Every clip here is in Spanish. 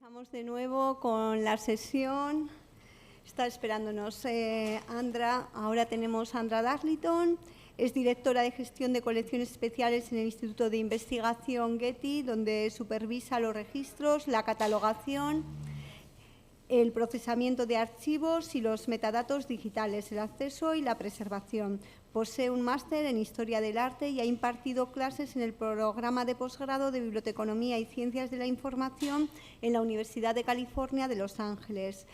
Empezamos de nuevo con la sesión. Está esperándonos Andra. Ahora tenemos a Andra Darlington. Es directora de gestión de colecciones especiales en el Instituto de Investigación Getty, donde supervisa los registros, la catalogación, el procesamiento de archivos y los metadatos digitales, el acceso y la preservación. Posee un máster en Historia del Arte y ha impartido clases en el programa de posgrado de Biblioteconomía y Ciencias de la Información en la Universidad de California de Los Ángeles.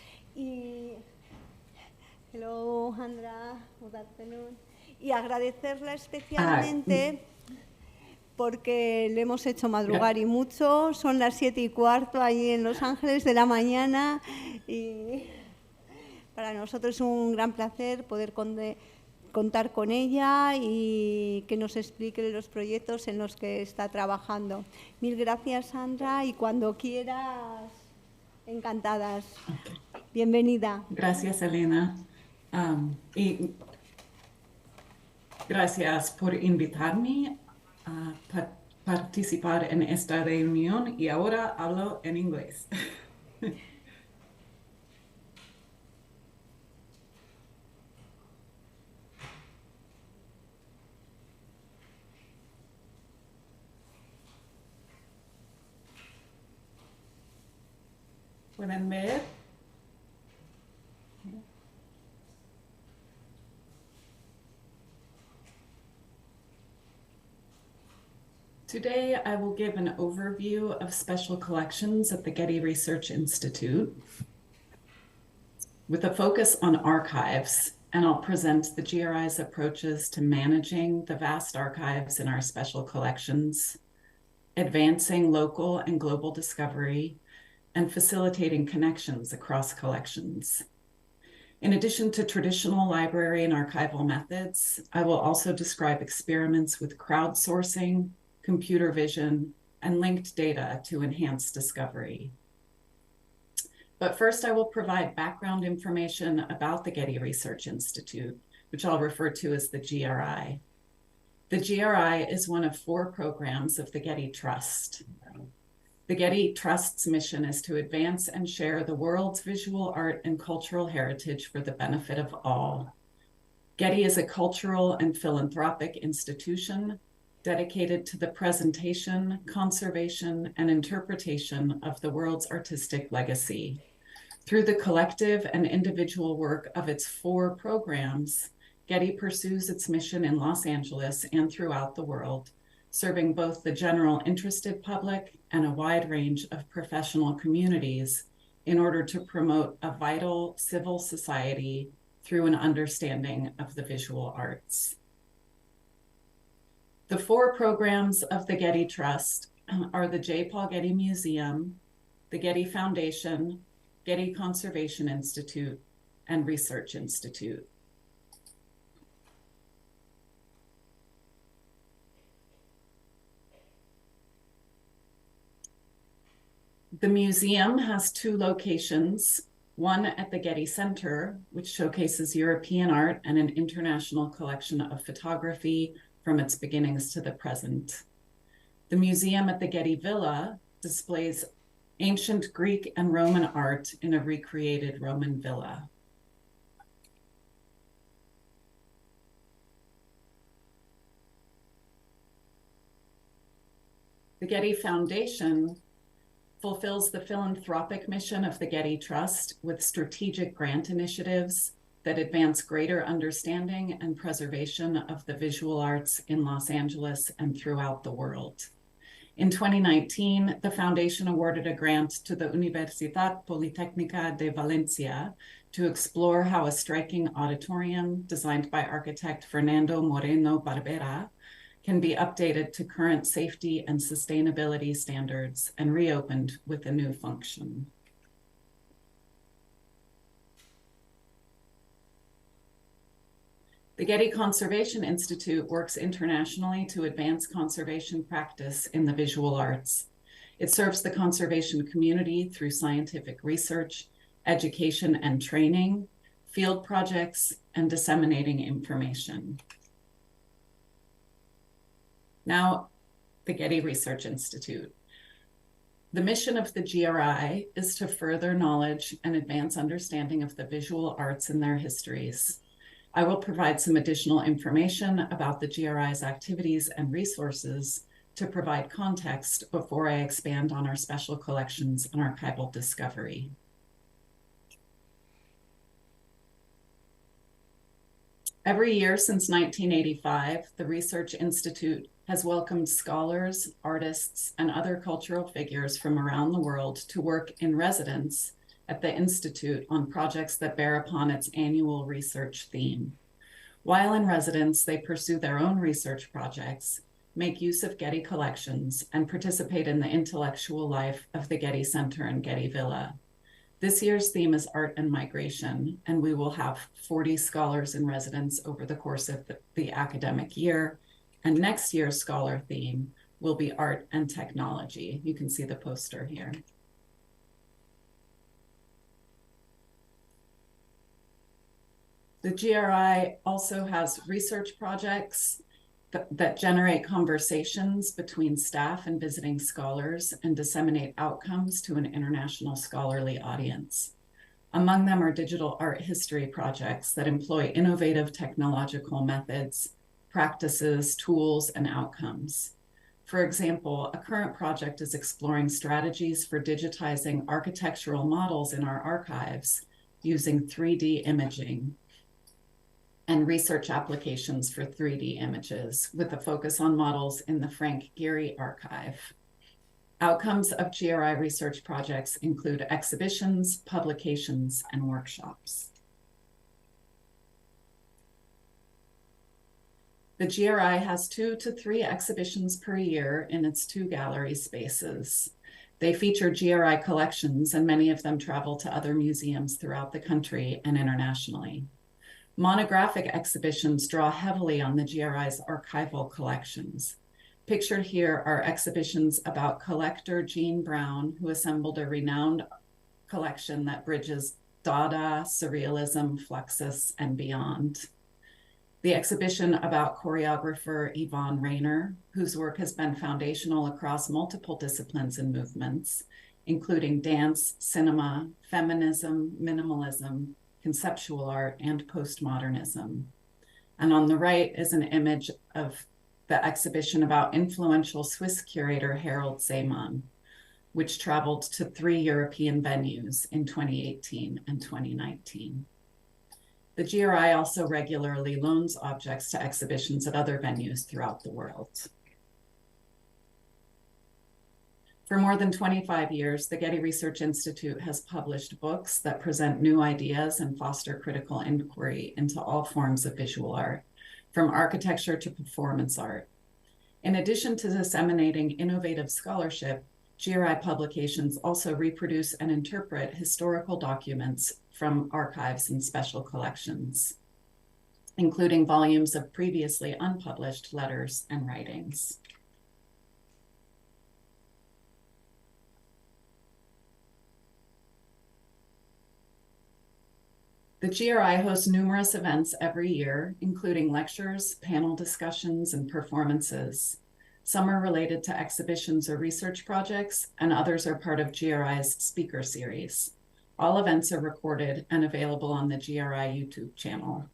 Hello, Andra. Good afternoon. Y agradecerla especialmente porque le hemos hecho madrugar y mucho. Son las 7:15 allí en Los Ángeles de la mañana y para nosotros es un gran placer poder contar con ella y que nos explique los proyectos en los que está trabajando. Mil gracias, Sandra, y cuando quieras, encantadas. Okay. Bienvenida. Gracias, Elena. Y gracias por invitarme a participar en esta reunión y ahora hablo en inglés. ¿Pueden ver? Today, I will give an overview of special collections at the Getty Research Institute with a focus on archives, and I'll present the GRI's approaches to managing the vast archives in our special collections, advancing local and global discovery, and facilitating connections across collections. In addition to traditional library and archival methods, I will also describe experiments with crowdsourcing, computer vision, and linked data to enhance discovery. But first, I will provide background information about the Getty Research Institute, which I'll refer to as the GRI. The GRI is one of 4 programs of the Getty Trust. The Getty Trust's mission is to advance and share the world's visual art and cultural heritage for the benefit of all. Getty is a cultural and philanthropic institution dedicated to the presentation, conservation, and interpretation of the world's artistic legacy. Through the collective and individual work of its 4 programs, Getty pursues its mission in Los Angeles and throughout the world, serving both the general interested public and a wide range of professional communities in order to promote a vital civil society through an understanding of the visual arts. The 4 programs of the Getty Trust are the J. Paul Getty Museum, the Getty Foundation, Getty Conservation Institute, and Research Institute. The museum has 2 locations, one at the Getty Center, which showcases European art and an international collection of photography from its beginnings to the present. The museum at the Getty Villa displays ancient Greek and Roman art in a recreated Roman villa. The Getty Foundation fulfills the philanthropic mission of the Getty Trust with strategic grant initiatives that advance greater understanding and preservation of the visual arts in Los Angeles and throughout the world. In 2019, the foundation awarded a grant to the Universidad Politécnica de Valencia to explore how a striking auditorium designed by architect Fernando Moreno Barbera can be updated to current safety and sustainability standards and reopened with a new function. The Getty Conservation Institute works internationally to advance conservation practice in the visual arts. It serves the conservation community through scientific research, education and training, field projects, and disseminating information. Now, the Getty Research Institute. The mission of the GRI is to further knowledge and advance understanding of the visual arts and their histories. I will provide some additional information about the GRI's activities and resources to provide context before I expand on our special collections and archival discovery. Every year since 1985, the Research Institute has welcomed scholars, artists, and other cultural figures from around the world to work in residence at the Institute on projects that bear upon its annual research theme. While in residence, they pursue their own research projects, make use of Getty collections, and participate in the intellectual life of the Getty Center and Getty Villa. This year's theme is art and migration, and we will have 40 scholars in residence over the course of the academic year. And next year's scholar theme will be art and technology. You can see the poster here. The GRI also has research projects that generate conversations between staff and visiting scholars and disseminate outcomes to an international scholarly audience. Among them are digital art history projects that employ innovative technological methods, practices, tools, and outcomes. For example, a current project is exploring strategies for digitizing architectural models in our archives using 3D imaging and research applications for 3D images with a focus on models in the Frank Gehry archive. Outcomes of GRI research projects include exhibitions, publications, and workshops. The GRI has 2 to 3 exhibitions per year in its 2 gallery spaces. They feature GRI collections, and many of them travel to other museums throughout the country and internationally. Monographic exhibitions draw heavily on the GRI's archival collections. Pictured here are exhibitions about collector Jean Brown, who assembled a renowned collection that bridges Dada, Surrealism, Fluxus, and beyond. The exhibition about choreographer Yvonne Rainer, whose work has been foundational across multiple disciplines and movements, including dance, cinema, feminism, minimalism, conceptual art, and postmodernism. And on the right is an image of the exhibition about influential Swiss curator Harold Zeeman, which traveled to 3 European venues in 2018 and 2019. The GRI also regularly loans objects to exhibitions at other venues throughout the world. For more than 25 years, the Getty Research Institute has published books that present new ideas and foster critical inquiry into all forms of visual art, from architecture to performance art. In addition to disseminating innovative scholarship, GRI publications also reproduce and interpret historical documents from archives and special collections, including volumes of previously unpublished letters and writings. The GRI hosts numerous events every year, including lectures, panel discussions, and performances. Some are related to exhibitions or research projects, and others are part of GRI's speaker series. All events are recorded and available on the GRI YouTube channel.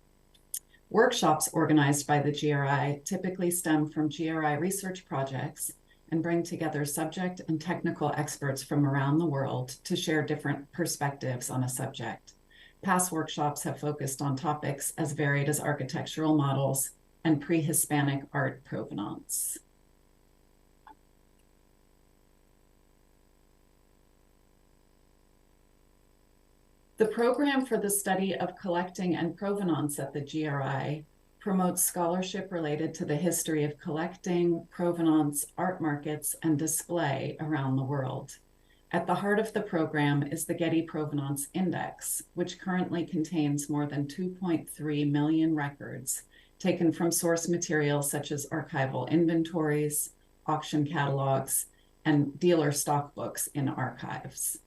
Workshops organized by the GRI typically stem from GRI research projects and bring together subject and technical experts from around the world to share different perspectives on a subject. Past workshops have focused on topics as varied as architectural models and pre-Hispanic art provenance. The program for the study of collecting and provenance at the GRI promotes scholarship related to the history of collecting, provenance, art markets, and display around the world. At the heart of the program is the Getty Provenance Index, which currently contains more than 2.3 million records taken from source materials such as archival inventories, auction catalogs, and dealer stock books in archives.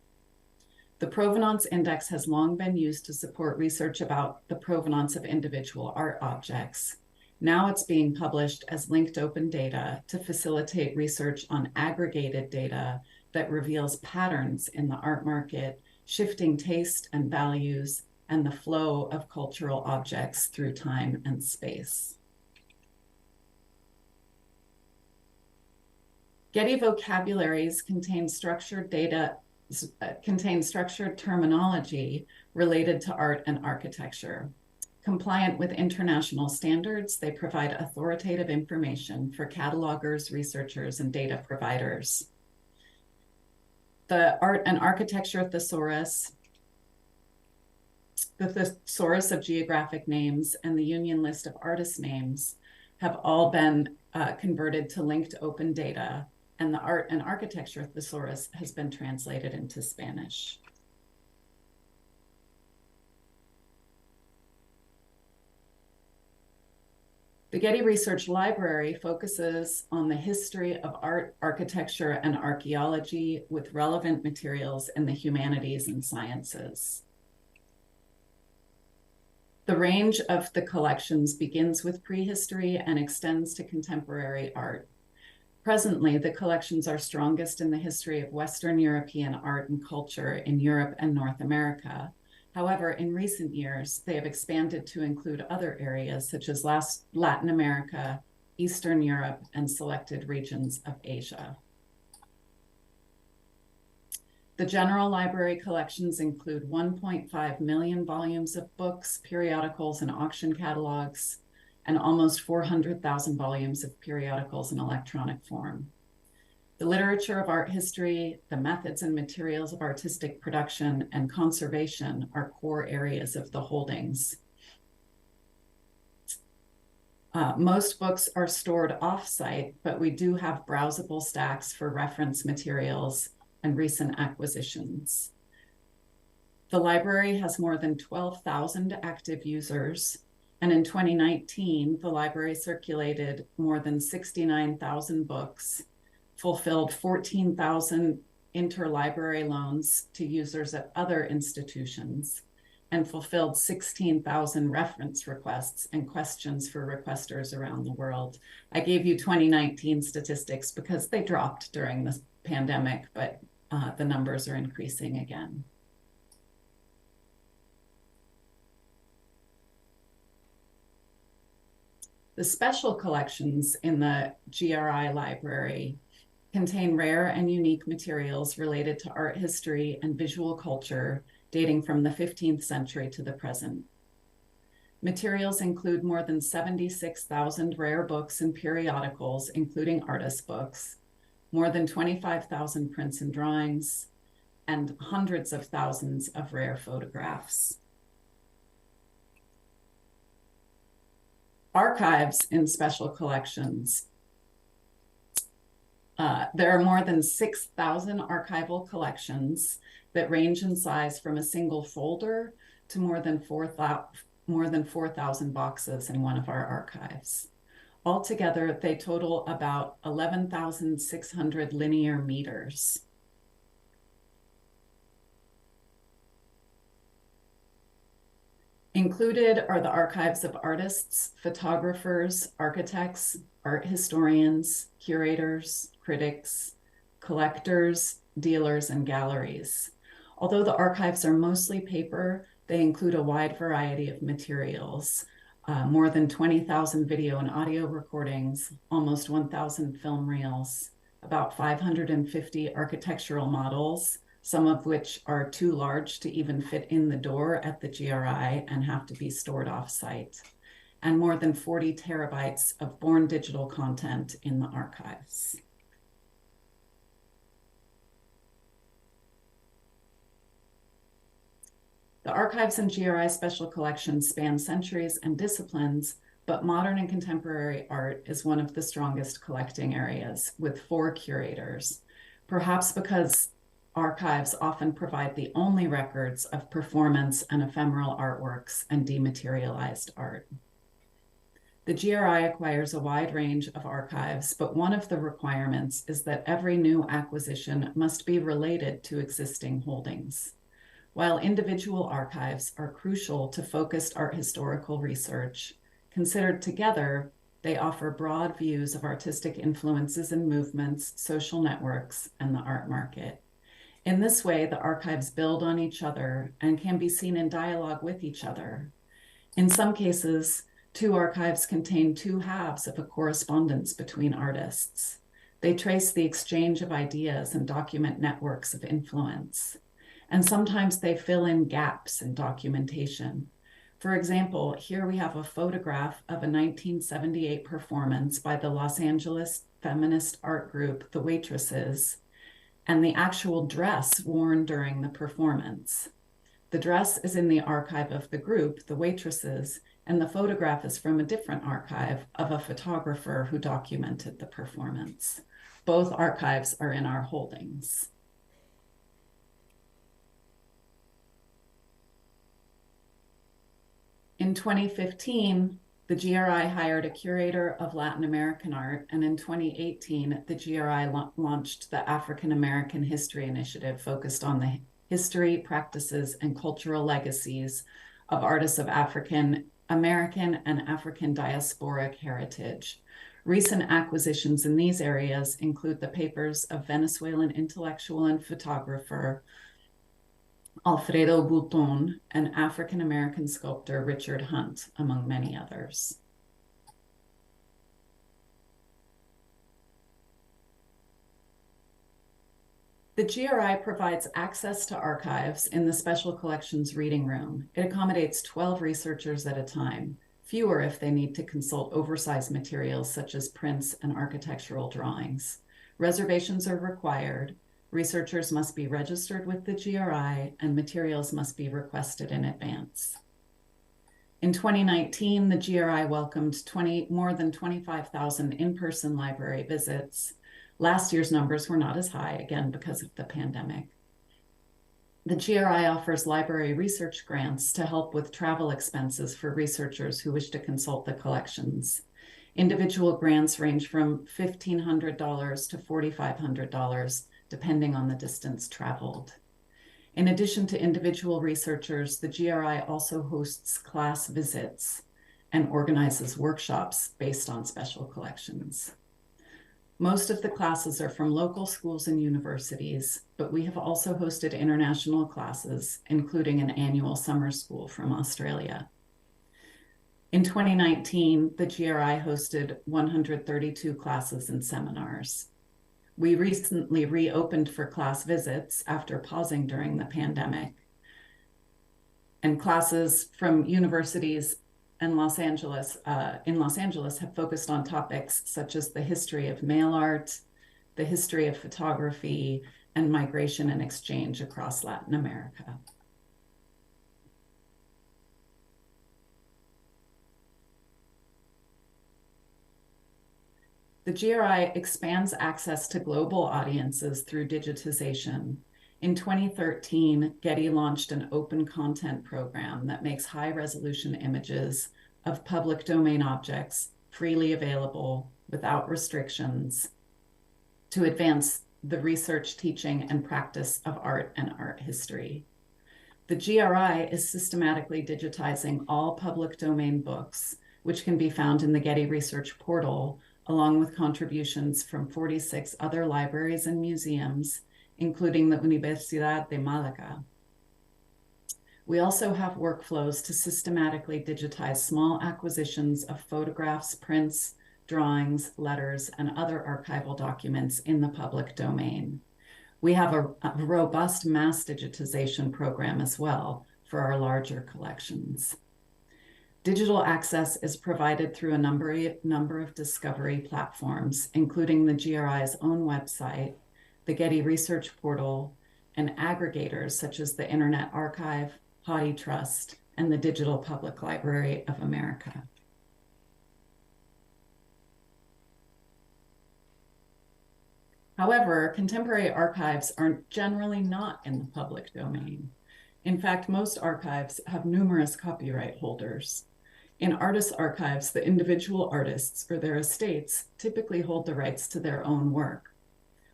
The Provenance Index has long been used to support research about the provenance of individual art objects. Now it's being published as linked open data to facilitate research on aggregated data that reveals patterns in the art market, shifting taste and values, and the flow of cultural objects through time and space. Getty vocabularies contain structured terminology related to art and architecture. Compliant with international standards, they provide authoritative information for catalogers, researchers, and data providers. The Art and Architecture Thesaurus, the Thesaurus of Geographic Names, and the Union List of Artist Names have all been converted to linked open data, and the Art and Architecture Thesaurus has been translated into Spanish. The Getty Research Library focuses on the history of art, architecture, and archaeology with relevant materials in the humanities and sciences. The range of the collections begins with prehistory and extends to contemporary art. Presently, the collections are strongest in the history of Western European art and culture in Europe and North America. However, in recent years, they have expanded to include other areas such as Latin America, Eastern Europe, and selected regions of Asia. The general library collections include 1.5 million volumes of books, periodicals, and auction catalogs, and almost 400,000 volumes of periodicals in electronic form. The literature of art history, the methods and materials of artistic production, and conservation are core areas of the holdings. Most books are stored off-site, but we do have browsable stacks for reference materials and recent acquisitions. The library has more than 12,000 active users, and in 2019, the library circulated more than 69,000 books, fulfilled 14,000 interlibrary loans to users at other institutions, and fulfilled 16,000 reference requests and questions for requesters around the world. I gave you 2019 statistics because they dropped during this pandemic, but the numbers are increasing again. The special collections in the GRI library contain rare and unique materials related to art history and visual culture dating from the 15th century to the present. Materials include more than 76,000 rare books and periodicals, including artist books, more than 25,000 prints and drawings, and hundreds of thousands of rare photographs. Archives in special collections. There are more than 6,000 archival collections that range in size from a single folder to more than 4,000 boxes in one of our archives. Altogether, they total about 11,600 linear meters. Included are the archives of artists, photographers, architects, art historians, curators, critics, collectors, dealers, and galleries. Although the archives are mostly paper, they include a wide variety of materials, more than 20,000 video and audio recordings, almost 1,000 film reels, about 550 architectural models, some of which are too large to even fit in the door at the GRI and have to be stored off-site, and more than 40 terabytes of born digital content in the archives. The archives and GRI special collections span centuries and disciplines, but modern and contemporary art is one of the strongest collecting areas, with 4 curators, perhaps because archives often provide the only records of performance and ephemeral artworks and dematerialized art. The GRI acquires a wide range of archives, but one of the requirements is that every new acquisition must be related to existing holdings. While individual archives are crucial to focused art historical research, considered together, They offer broad views of artistic influences and movements, social networks, and the art market. In this way, the archives build on each other and can be seen in dialogue with each other. In some cases, two archives contain two halves of a correspondence between artists. They trace the exchange of ideas and document networks of influence. And sometimes they fill in gaps in documentation. For example, here we have a photograph of a 1978 performance by the Los Angeles feminist art group, The Waitresses, and the actual dress worn during the performance. The dress is in the archive of the group, The Waitresses, and the photograph is from a different archive of a photographer who documented the performance. Both archives are in our holdings. In 2015, the GRI hired a curator of Latin American art, and in 2018, the GRI launched the African American History Initiative, focused on the history, practices, and cultural legacies of artists of African American and African diasporic heritage. Recent acquisitions in these areas include the papers of Venezuelan intellectual and photographer Alfredo Bouton and African-American sculptor Richard Hunt, among many others. The GRI provides access to archives in the Special Collections Reading Room. It accommodates 12 researchers at a time, fewer if they need to consult oversized materials such as prints and architectural drawings. Reservations are required. Researchers must be registered with the GRI, and materials must be requested in advance. In 2019, the GRI welcomed more than 25,000 in-person library visits. Last year's numbers were not as high, again, because of the pandemic. The GRI offers library research grants to help with travel expenses for researchers who wish to consult the collections. Individual grants range from $1,500 to $4,500, depending on the distance traveled. In addition to individual researchers, the GRI also hosts class visits and organizes workshops based on special collections. Most of the classes are from local schools and universities, but we have also hosted international classes, including an annual summer school from Australia. In 2019, the GRI hosted 132 classes and seminars. We recently reopened for class visits after pausing during the pandemic. And classes from universities in Los Angeles have focused on topics such as the history of mail art, the history of photography, and migration and exchange across Latin America. The GRI expands access to global audiences through digitization. In 2013, Getty launched an open content program that makes high-resolution images of public domain objects freely available without restrictions to advance the research, teaching, and practice of art and art history. The GRI is systematically digitizing all public domain books, which can be found in the Getty Research Portal, along with contributions from 46 other libraries and museums, including the Universidad de Málaga. We also have workflows to systematically digitize small acquisitions of photographs, prints, drawings, letters, and other archival documents in the public domain. We have a robust mass digitization program as well for our larger collections. Digital access is provided through a number of discovery platforms, including the GRI's own website, the Getty Research Portal, and aggregators such as the Internet Archive, HathiTrust, and the Digital Public Library of America. However, contemporary archives are generally not in the public domain. In fact, most archives have numerous copyright holders. In artists' archives, the individual artists or their estates typically hold the rights to their own work.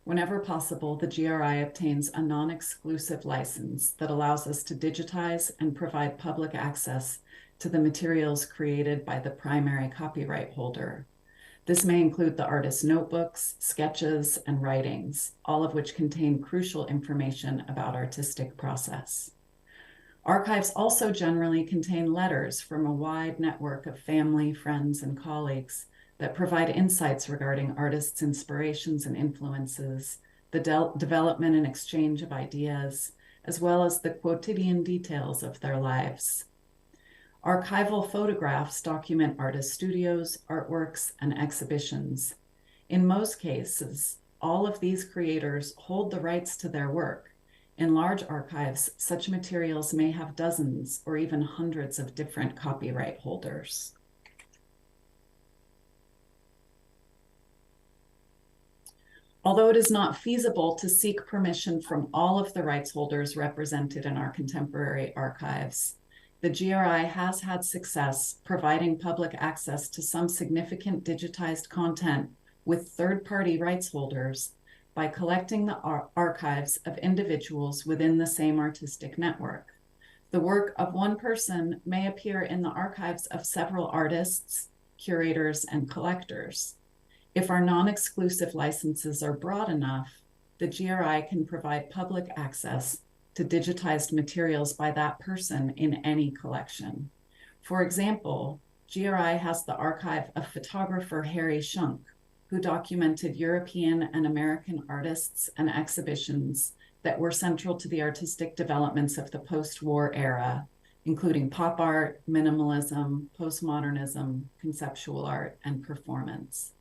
Whenever possible, the GRI obtains a non-exclusive license that allows us to digitize and provide public access to the materials created by the primary copyright holder. This may include the artist's notebooks, sketches, and writings, all of which contain crucial information about artistic process. Archives also generally contain letters from a wide network of family, friends, and colleagues that provide insights regarding artists' inspirations and influences, the development and exchange of ideas, as well as the quotidian details of their lives. Archival photographs document artist studios, artworks, and exhibitions. In most cases, all of these creators hold the rights to their work. In large archives, such materials may have dozens or even hundreds of different copyright holders. Although it is not feasible to seek permission from all of the rights holders represented in our contemporary archives, the GRI has had success providing public access to some significant digitized content with third-party rights holders by collecting the archives of individuals within the same artistic network. The work of one person may appear in the archives of several artists, curators, and collectors. If our non-exclusive licenses are broad enough, the GRI can provide public access to digitized materials by that person in any collection. For example, GRI has the archive of photographer Harry Shunk, who documented European and American artists and exhibitions that were central to the artistic developments of the post-war era, including pop art, minimalism, postmodernism, conceptual art, and performance.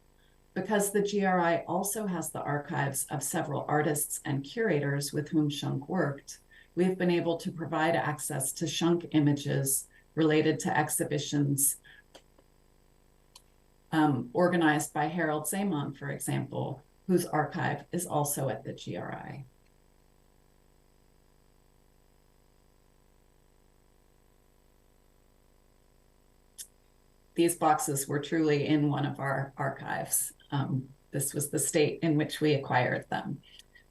Because the GRI also has the archives of several artists and curators with whom Shunk worked, we've been able to provide access to Shunk images related to exhibitions organized by Harold Zaman, for example, whose archive is also at the GRI. These boxes were truly in one of our archives. This was the state in which we acquired them.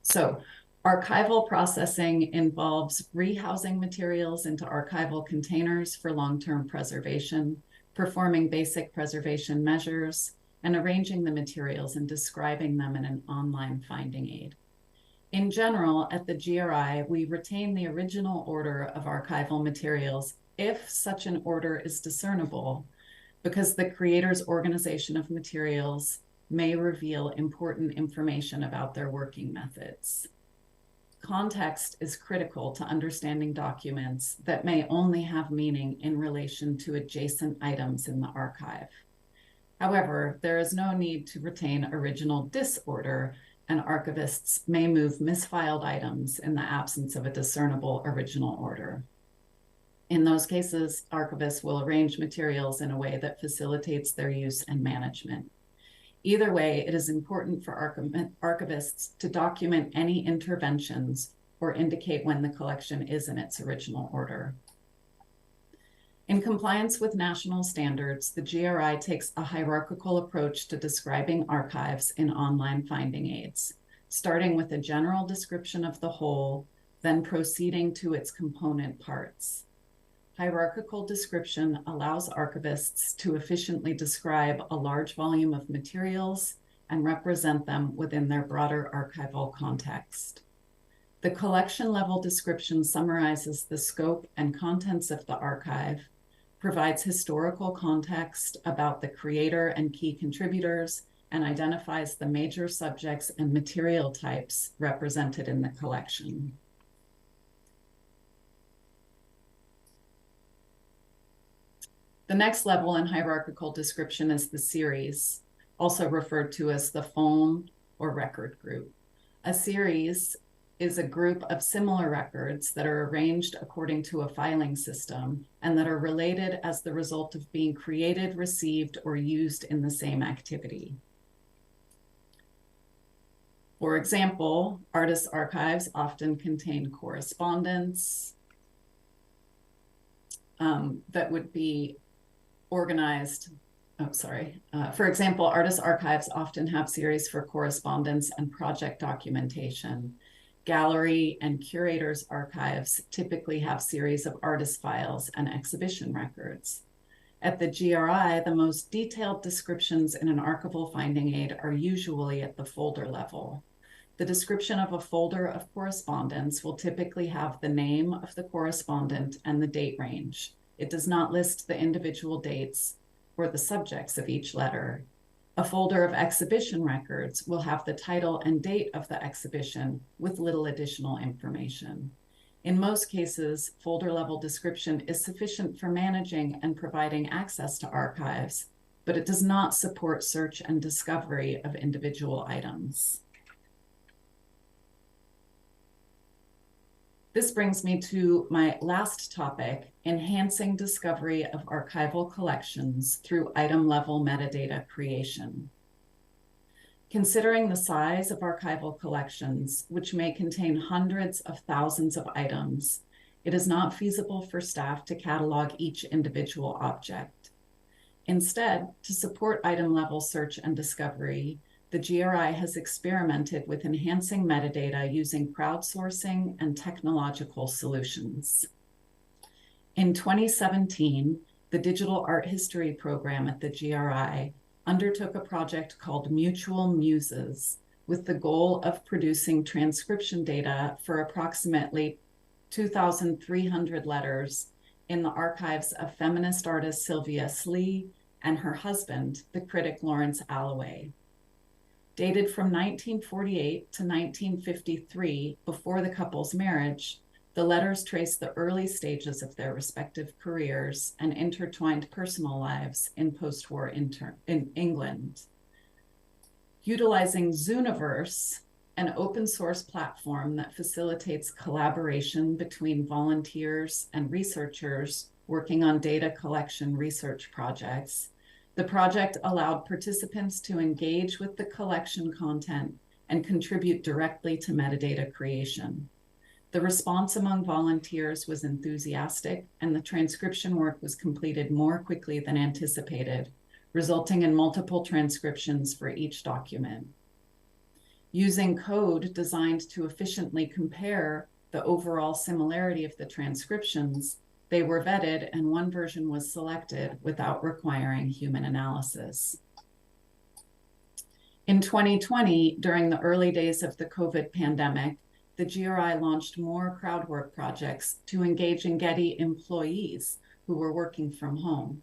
So archival processing involves rehousing materials into archival containers for long-term preservation, performing basic preservation measures, and arranging the materials and describing them in an online finding aid. In general, at the GRI, we retain the original order of archival materials if such an order is discernible, because the creator's organization of materials may reveal important information about their working methods. Context is critical to understanding documents that may only have meaning in relation to adjacent items in the archive. However, there is no need to retain original disorder, and archivists may move misfiled items in the absence of a discernible original order. In those cases, archivists will arrange materials in a way that facilitates their use and management. Either way, it is important for archivists to document any interventions or indicate when the collection is in its original order. In compliance with national standards, the GRI takes a hierarchical approach to describing archives in online finding aids, starting with a general description of the whole, then proceeding to its component parts. Hierarchical description allows archivists to efficiently describe a large volume of materials and represent them within their broader archival context. The collection-level description summarizes the scope and contents of the archive, provides historical context about the creator and key contributors, and identifies the major subjects and material types represented in the collection. The next level in hierarchical description is the series, also referred to as the phone or record group. A series is a group of similar records that are arranged according to a filing system and that are related as the result of being created, received, or used in the same activity. For example, artists' archives often contain correspondence that would be organized. For example, artists' archives often have series for correspondence and project documentation. Gallery and curators' archives typically have series of artist files and exhibition records. At the GRI, the most detailed descriptions in an archival finding aid are usually at the folder level. The description of a folder of correspondence will typically have the name of the correspondent and the date range. It does not list the individual dates or the subjects of each letter. A folder of exhibition records will have the title and date of the exhibition with little additional information. In most cases, folder level description is sufficient for managing and providing access to archives, but it does not support search and discovery of individual items. This brings me to my last topic, enhancing discovery of archival collections through item-level metadata creation. Considering the size of archival collections, which may contain hundreds of thousands of items, it is not feasible for staff to catalog each individual object. Instead, to support item-level search and discovery, the GRI has experimented with enhancing metadata using crowdsourcing and technological solutions. In 2017, the Digital Art History program at the GRI undertook a project called Mutual Muses with the goal of producing transcription data for approximately 2,300 letters in the archives of feminist artist Sylvia Slee and her husband, the critic Lawrence Alloway. Dated from 1948 to 1953, before the couple's marriage, the letters trace the early stages of their respective careers and intertwined personal lives in post-war in England. Utilizing Zooniverse, an open source platform that facilitates collaboration between volunteers and researchers working on data collection research projects, the project allowed participants to engage with the collection content and contribute directly to metadata creation. The response among volunteers was enthusiastic, and the transcription work was completed more quickly than anticipated, resulting in multiple transcriptions for each document. Using code designed to efficiently compare the overall similarity of the transcriptions, they were vetted and one version was selected without requiring human analysis. In 2020, during the early days of the COVID pandemic, the GRI launched more crowdwork projects to engage in Getty employees who were working from home.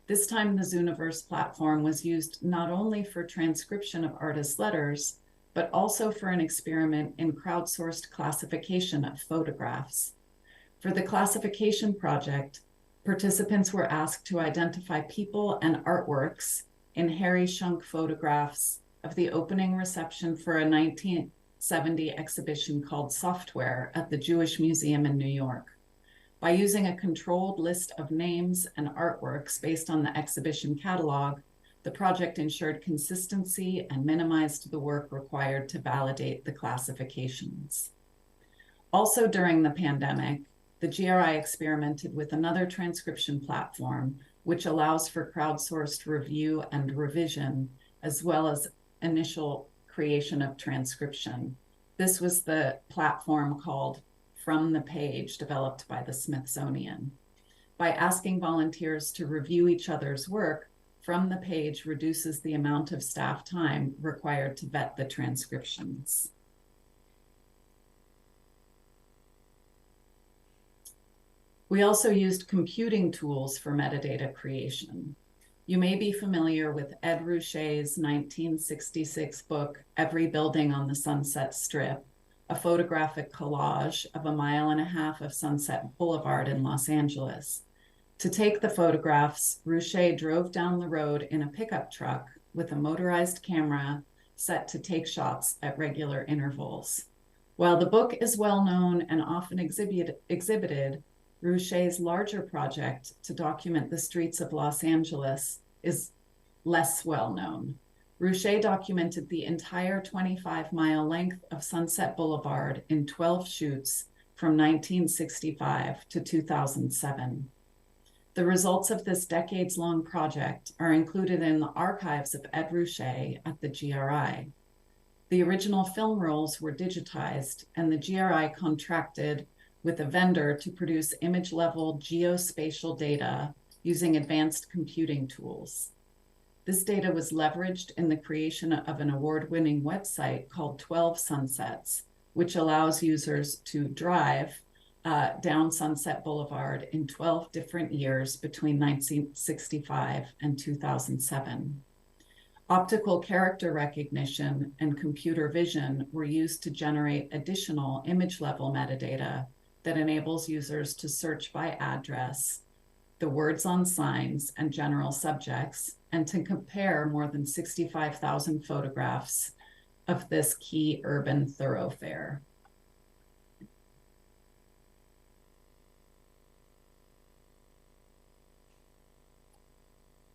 This time, the Zooniverse platform was used not only for transcription of artists' letters, but also for an experiment in crowdsourced classification of photographs. For the classification project, participants were asked to identify people and artworks in Harry Shunk photographs of the opening reception for a 1970 exhibition called Software at the Jewish Museum in New York. By using a controlled list of names and artworks based on the exhibition catalog, the project ensured consistency and minimized the work required to validate the classifications. Also during the pandemic, the GRI experimented with another transcription platform, which allows for crowdsourced review and revision, as well as initial creation of transcription. This was the platform called From the Page, developed by the Smithsonian. By asking volunteers to review each other's work, From the Page reduces the amount of staff time required to vet the transcriptions. We also used computing tools for metadata creation. You may be familiar with Ed Ruscha's 1966 book, Every Building on the Sunset Strip, a photographic collage of 1.5 miles of Sunset Boulevard in Los Angeles. To take the photographs, Ruscha drove down the road in a pickup truck with a motorized camera set to take shots at regular intervals. While the book is well known and often exhibited, Ruscha's larger project to document the streets of Los Angeles is less well known. Ruscha documented the entire 25-mile length of Sunset Boulevard in 12 shoots from 1965 to 2007. The results of this decades-long project are included in the archives of Ed Ruscha at the GRI. The original film rolls were digitized, and the GRI contracted with a vendor to produce image-level geospatial data using advanced computing tools. This data was leveraged in the creation of an award-winning website called 12 Sunsets, which allows users to drive down Sunset Boulevard in 12 different years between 1965 and 2007. Optical character recognition and computer vision were used to generate additional image-level metadata that enables users to search by address, the words on signs, and general subjects, and to compare more than 65,000 photographs of this key urban thoroughfare.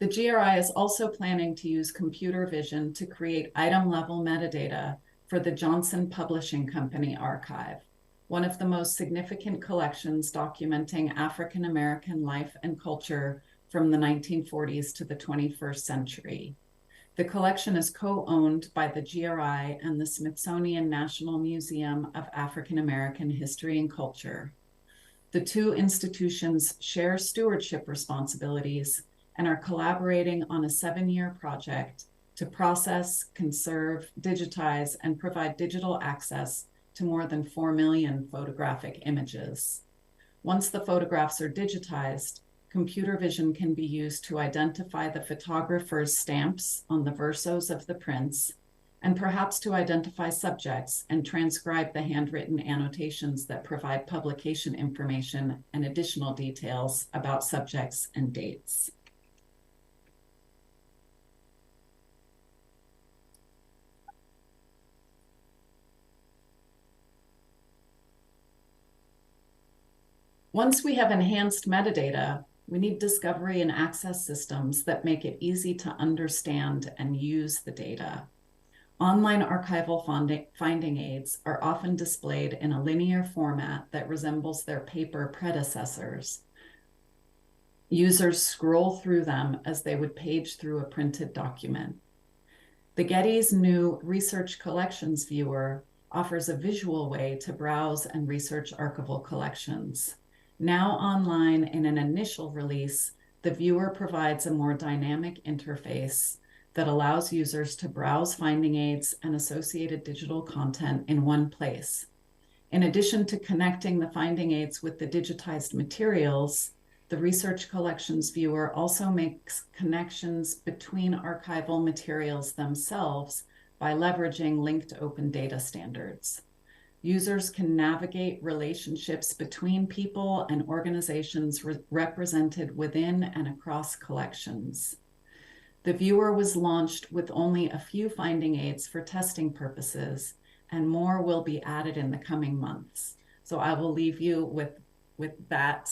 The GRI is also planning to use computer vision to create item-level metadata for the Johnson Publishing Company archive, one of the most significant collections documenting African American life and culture from the 1940s to the 21st century. The collection is co-owned by the GRI and the Smithsonian National Museum of African American History and Culture. The two institutions share stewardship responsibilities and are collaborating on a 7-year project to process, conserve, digitize, and provide digital access to more than 4 million photographic images. Once the photographs are digitized, computer vision can be used to identify the photographer's stamps on the versos of the prints, and perhaps to identify subjects and transcribe the handwritten annotations that provide publication information and additional details about subjects and dates. Once we have enhanced metadata, we need discovery and access systems that make it easy to understand and use the data. Online archival finding aids are often displayed in a linear format that resembles their paper predecessors. Users scroll through them as they would page through a printed document. The Getty's new Research Collections viewer offers a visual way to browse and research archival collections. Now online in an initial release, the viewer provides a more dynamic interface that allows users to browse finding aids and associated digital content in one place. In addition to connecting the finding aids with the digitized materials, the Research Collections viewer also makes connections between archival materials themselves by leveraging linked open data standards. Users can navigate relationships between people and organizations represented within and across collections. The viewer was launched with only a few finding aids for testing purposes, and more will be added in the coming months. So I will leave you with that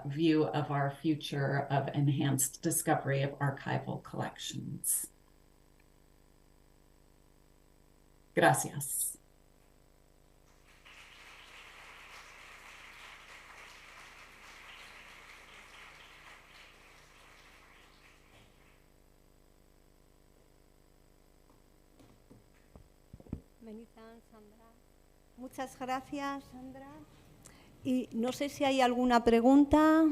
view of our future of enhanced discovery of archival collections. Gracias. Muchas gracias, Sandra. Y no sé si hay alguna pregunta.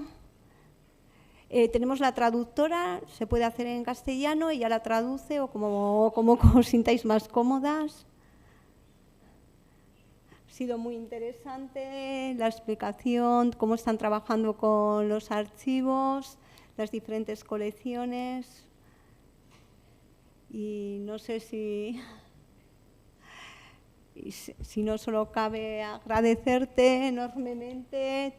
Tenemos la traductora, se puede hacer en castellano, ella la traduce o como os sintáis más cómodas. Ha sido muy interesante la explicación, cómo están trabajando con los archivos, las diferentes colecciones. Y no sé si no solo cabe agradecerte enormemente.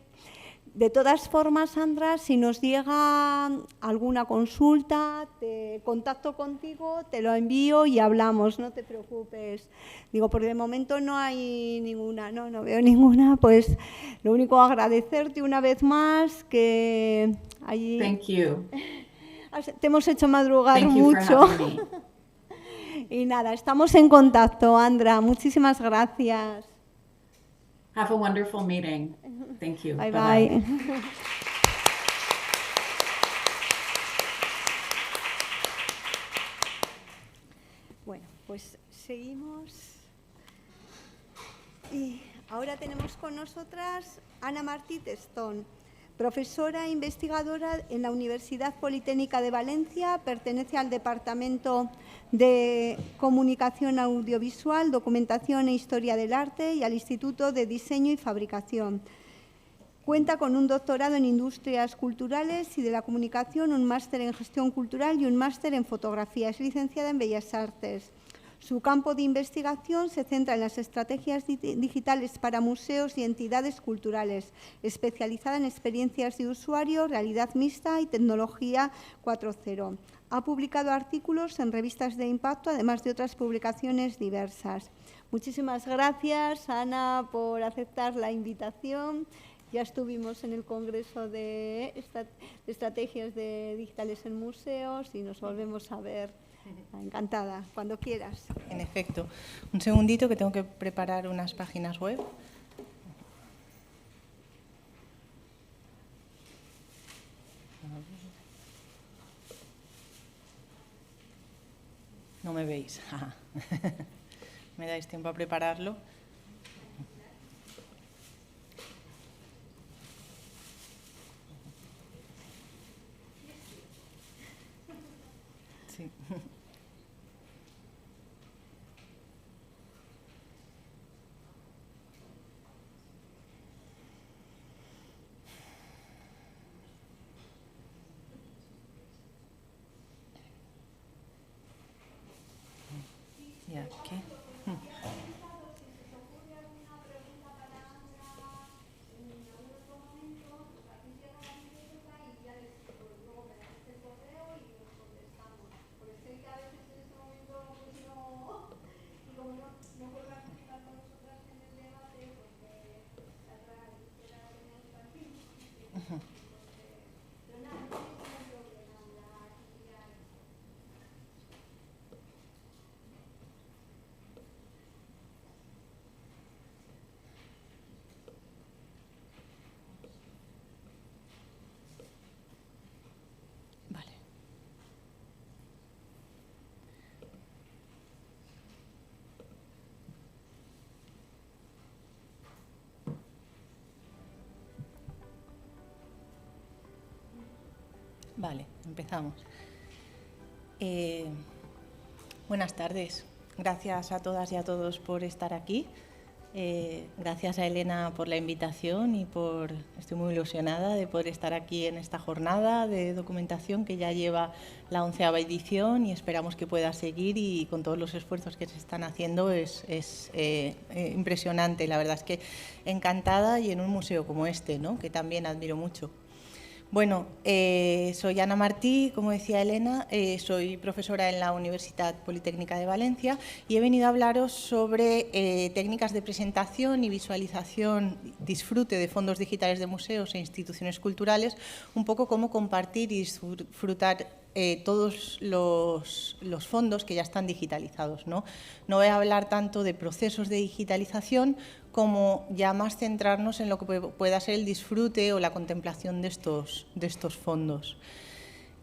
De todas formas, Sandra, si nos llega alguna consulta, te contacto contigo, te lo envío y hablamos, no te preocupes. Digo, porque de momento no hay ninguna, no veo ninguna, pues lo único agradecerte una vez más que allí... Thank you. Te hemos hecho madrugar Thank you mucho. for having me. Y nada, estamos en contacto, Andra. Muchísimas gracias. Have a wonderful meeting. Thank you. Bye, Bye-bye. bye. Bueno, pues seguimos. Y ahora tenemos con nosotras Ana Martí Testón, Profesora e investigadora en la Universidad Politécnica de Valencia, pertenece al Departamento de Comunicación Audiovisual, Documentación e Historia del Arte y al Instituto de Diseño y Fabricación. Cuenta con un doctorado en Industrias Culturales y de la Comunicación, un máster en Gestión Cultural y un máster en Fotografía. Es licenciada en Bellas Artes. Su campo de investigación se centra en las estrategias digitales para museos y entidades culturales, especializada en experiencias de usuario, realidad mixta y tecnología 4.0. Ha publicado artículos en revistas de impacto, además de otras publicaciones diversas. Muchísimas gracias, Ana, por aceptar la invitación. Ya estuvimos en el Congreso de Estrategias Digitales en Museos y nos volvemos a ver. Encantada, cuando quieras. En efecto. Un segundito que tengo que preparar unas páginas web. No me veis. ¿Me dais tiempo a prepararlo? Sí. ¿Y aquí? Vale. Vale, empezamos. Buenas tardes. Gracias a todas y a todos por estar aquí. Gracias a Elena por la invitación y estoy muy ilusionada de poder estar aquí en esta jornada de documentación que ya lleva la 11ª edición y esperamos que pueda seguir, y con todos los esfuerzos que se están haciendo es impresionante. La verdad es que encantada, y en un museo como este, ¿no?, que también admiro mucho. Bueno, soy Ana Martí, como decía Elena, soy profesora en la Universidad Politécnica de Valencia y he venido a hablaros sobre técnicas de presentación y visualización, disfrute de fondos digitales de museos e instituciones culturales, un poco cómo compartir y disfrutar todos los fondos que ya están digitalizados, ¿no? No voy a hablar tanto de procesos de digitalización como ya más centrarnos en lo que pueda ser el disfrute o la contemplación de estos fondos.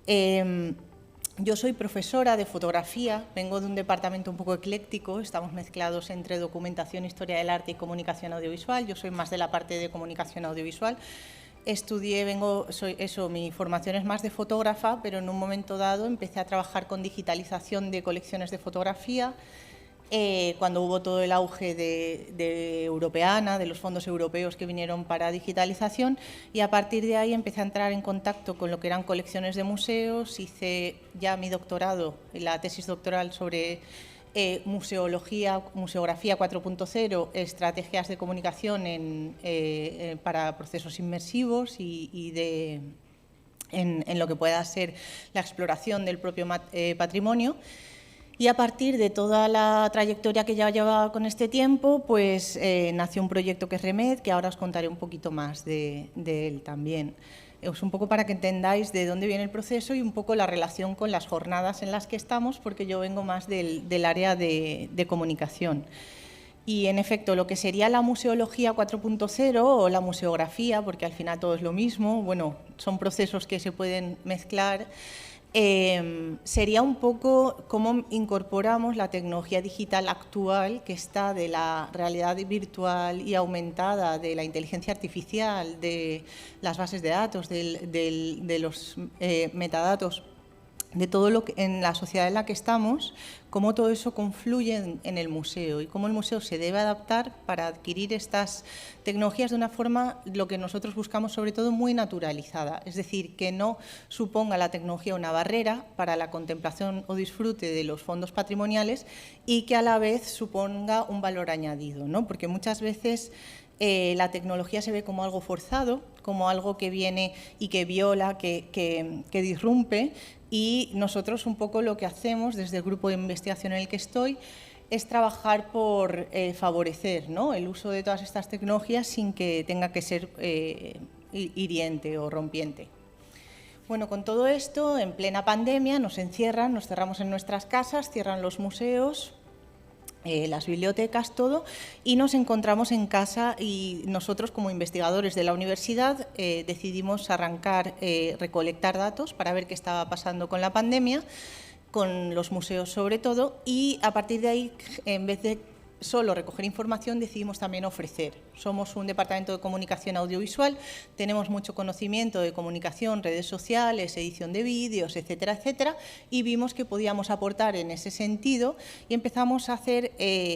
Yo soy profesora de fotografía, vengo de un departamento un poco ecléctico, estamos mezclados entre documentación, historia del arte y comunicación audiovisual. Yo soy más de la parte de comunicación audiovisual. Mi formación es más de fotógrafa, pero en un momento dado empecé a trabajar con digitalización de colecciones de fotografía, cuando hubo todo el auge de Europeana, de los fondos europeos que vinieron para digitalización, y a partir de ahí empecé a entrar en contacto con lo que eran colecciones de museos. Hice ya mi doctorado, la tesis doctoral sobre museografía 4.0, estrategias de comunicación para procesos inmersivos y en lo que pueda ser la exploración del propio patrimonio. Y a partir de toda la trayectoria que ya llevaba con este tiempo, pues nació un proyecto que es REMED, que ahora os contaré un poquito más de él también. Es un poco para que entendáis de dónde viene el proceso y un poco la relación con las jornadas en las que estamos, porque yo vengo más del área de comunicación. Y, en efecto, lo que sería la museología 4.0 o la museografía, porque al final todo es lo mismo, bueno, son procesos que se pueden mezclar. sería un poco cómo incorporamos la tecnología digital actual, que está de la realidad virtual y aumentada, de la inteligencia artificial, de las bases de datos, de los metadatos, de todo lo que en la sociedad en la que estamos, cómo todo eso confluye en el museo y cómo el museo se debe adaptar para adquirir estas tecnologías de una forma, lo que nosotros buscamos sobre todo, muy naturalizada, es decir, que no suponga la tecnología una barrera para la contemplación o disfrute de los fondos patrimoniales y que a la vez suponga un valor añadido, ¿no? Porque muchas veces la tecnología se ve como algo forzado, como algo que viene y que viola, que disrumpe, y nosotros un poco lo que hacemos desde el grupo de investigación en el que estoy es trabajar por favorecer, ¿no?, el uso de todas estas tecnologías sin que tenga que ser hiriente o rompiente. Bueno, con todo esto, en plena pandemia, nos encierran, nos cerramos en nuestras casas, cierran los museos, las bibliotecas, todo, y nos encontramos en casa y nosotros como investigadores de la universidad decidimos arrancar, recolectar datos para ver qué estaba pasando con la pandemia, con los museos sobre todo, y a partir de ahí, en vez de solo recoger información, decidimos también ofrecer. Somos un departamento de comunicación audiovisual, tenemos mucho conocimiento de comunicación, redes sociales, edición de vídeos, etcétera, etcétera, y vimos que podíamos aportar en ese sentido y empezamos a hacer,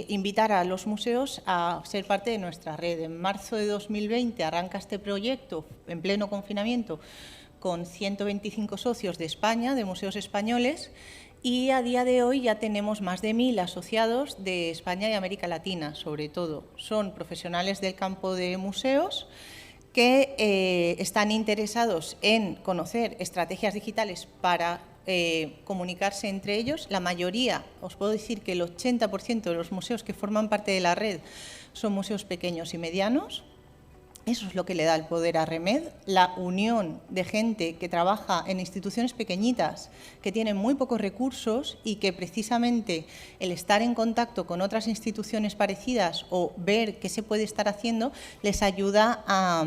invitar a los museos a ser parte de nuestra red. En marzo de 2020 arranca este proyecto en pleno confinamiento con 125 socios de España, de museos españoles, y a día de hoy ya tenemos más de 1000 asociados de España y América Latina, sobre todo. Son profesionales del campo de museos que están interesados en conocer estrategias digitales para comunicarse entre ellos. La mayoría, os puedo decir que el 80% de los museos que forman parte de la red son museos pequeños y medianos. Eso es lo que le da el poder a REMED, la unión de gente que trabaja en instituciones pequeñitas, que tienen muy pocos recursos y que precisamente el estar en contacto con otras instituciones parecidas o ver qué se puede estar haciendo les ayuda a,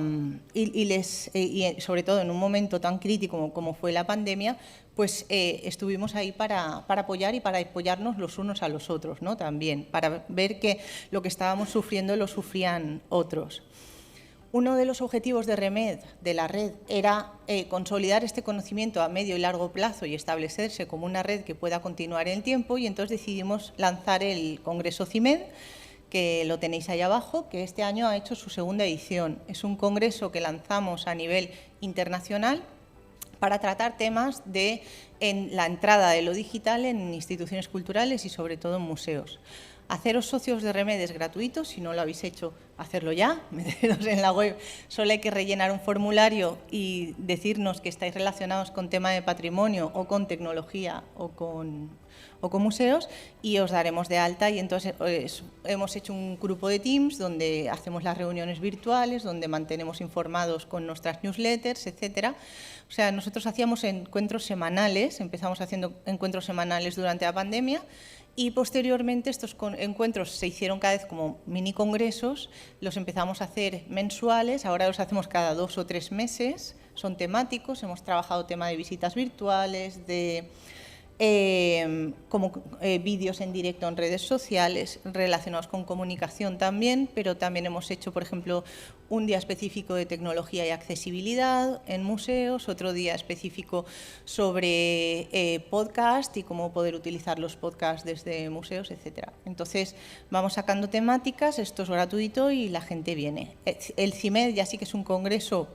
y sobre todo en un momento tan crítico como fue la pandemia, pues estuvimos ahí para apoyar y para apoyarnos los unos a los otros, ¿no? También, para ver que lo que estábamos sufriendo lo sufrían otros. Uno de los objetivos de REMED, de la red, era consolidar este conocimiento a medio y largo plazo y establecerse como una red que pueda continuar en el tiempo, y entonces decidimos lanzar el Congreso CIMED, que lo tenéis ahí abajo, que este año ha hecho su segunda edición. Es un congreso que lanzamos a nivel internacional para tratar temas de la entrada de lo digital en instituciones culturales y sobre todo en museos. Haceros socios de REMED es gratuito, si no lo habéis hecho, hacerlo ya, meteros en la web. Solo hay que rellenar un formulario y decirnos que estáis relacionados con tema de patrimonio o con tecnología o con museos, y os daremos de alta. Y entonces hemos hecho un grupo de Teams donde hacemos las reuniones virtuales, donde mantenemos informados con nuestras newsletters, etcétera. O sea, nosotros hacíamos encuentros semanales, empezamos haciendo encuentros semanales durante la pandemia, y posteriormente estos encuentros se hicieron cada vez como mini congresos, los empezamos a hacer mensuales, ahora los hacemos cada 2 o 3 meses, son temáticos, hemos trabajado tema de visitas virtuales, de vídeos en directo en redes sociales relacionados con comunicación también, pero también hemos hecho, por ejemplo, un día específico de tecnología y accesibilidad en museos, otro día específico sobre podcast y cómo poder utilizar los podcasts desde museos, etcétera. Entonces, vamos sacando temáticas, esto es gratuito y la gente viene. El CIMED ya sí que es un congreso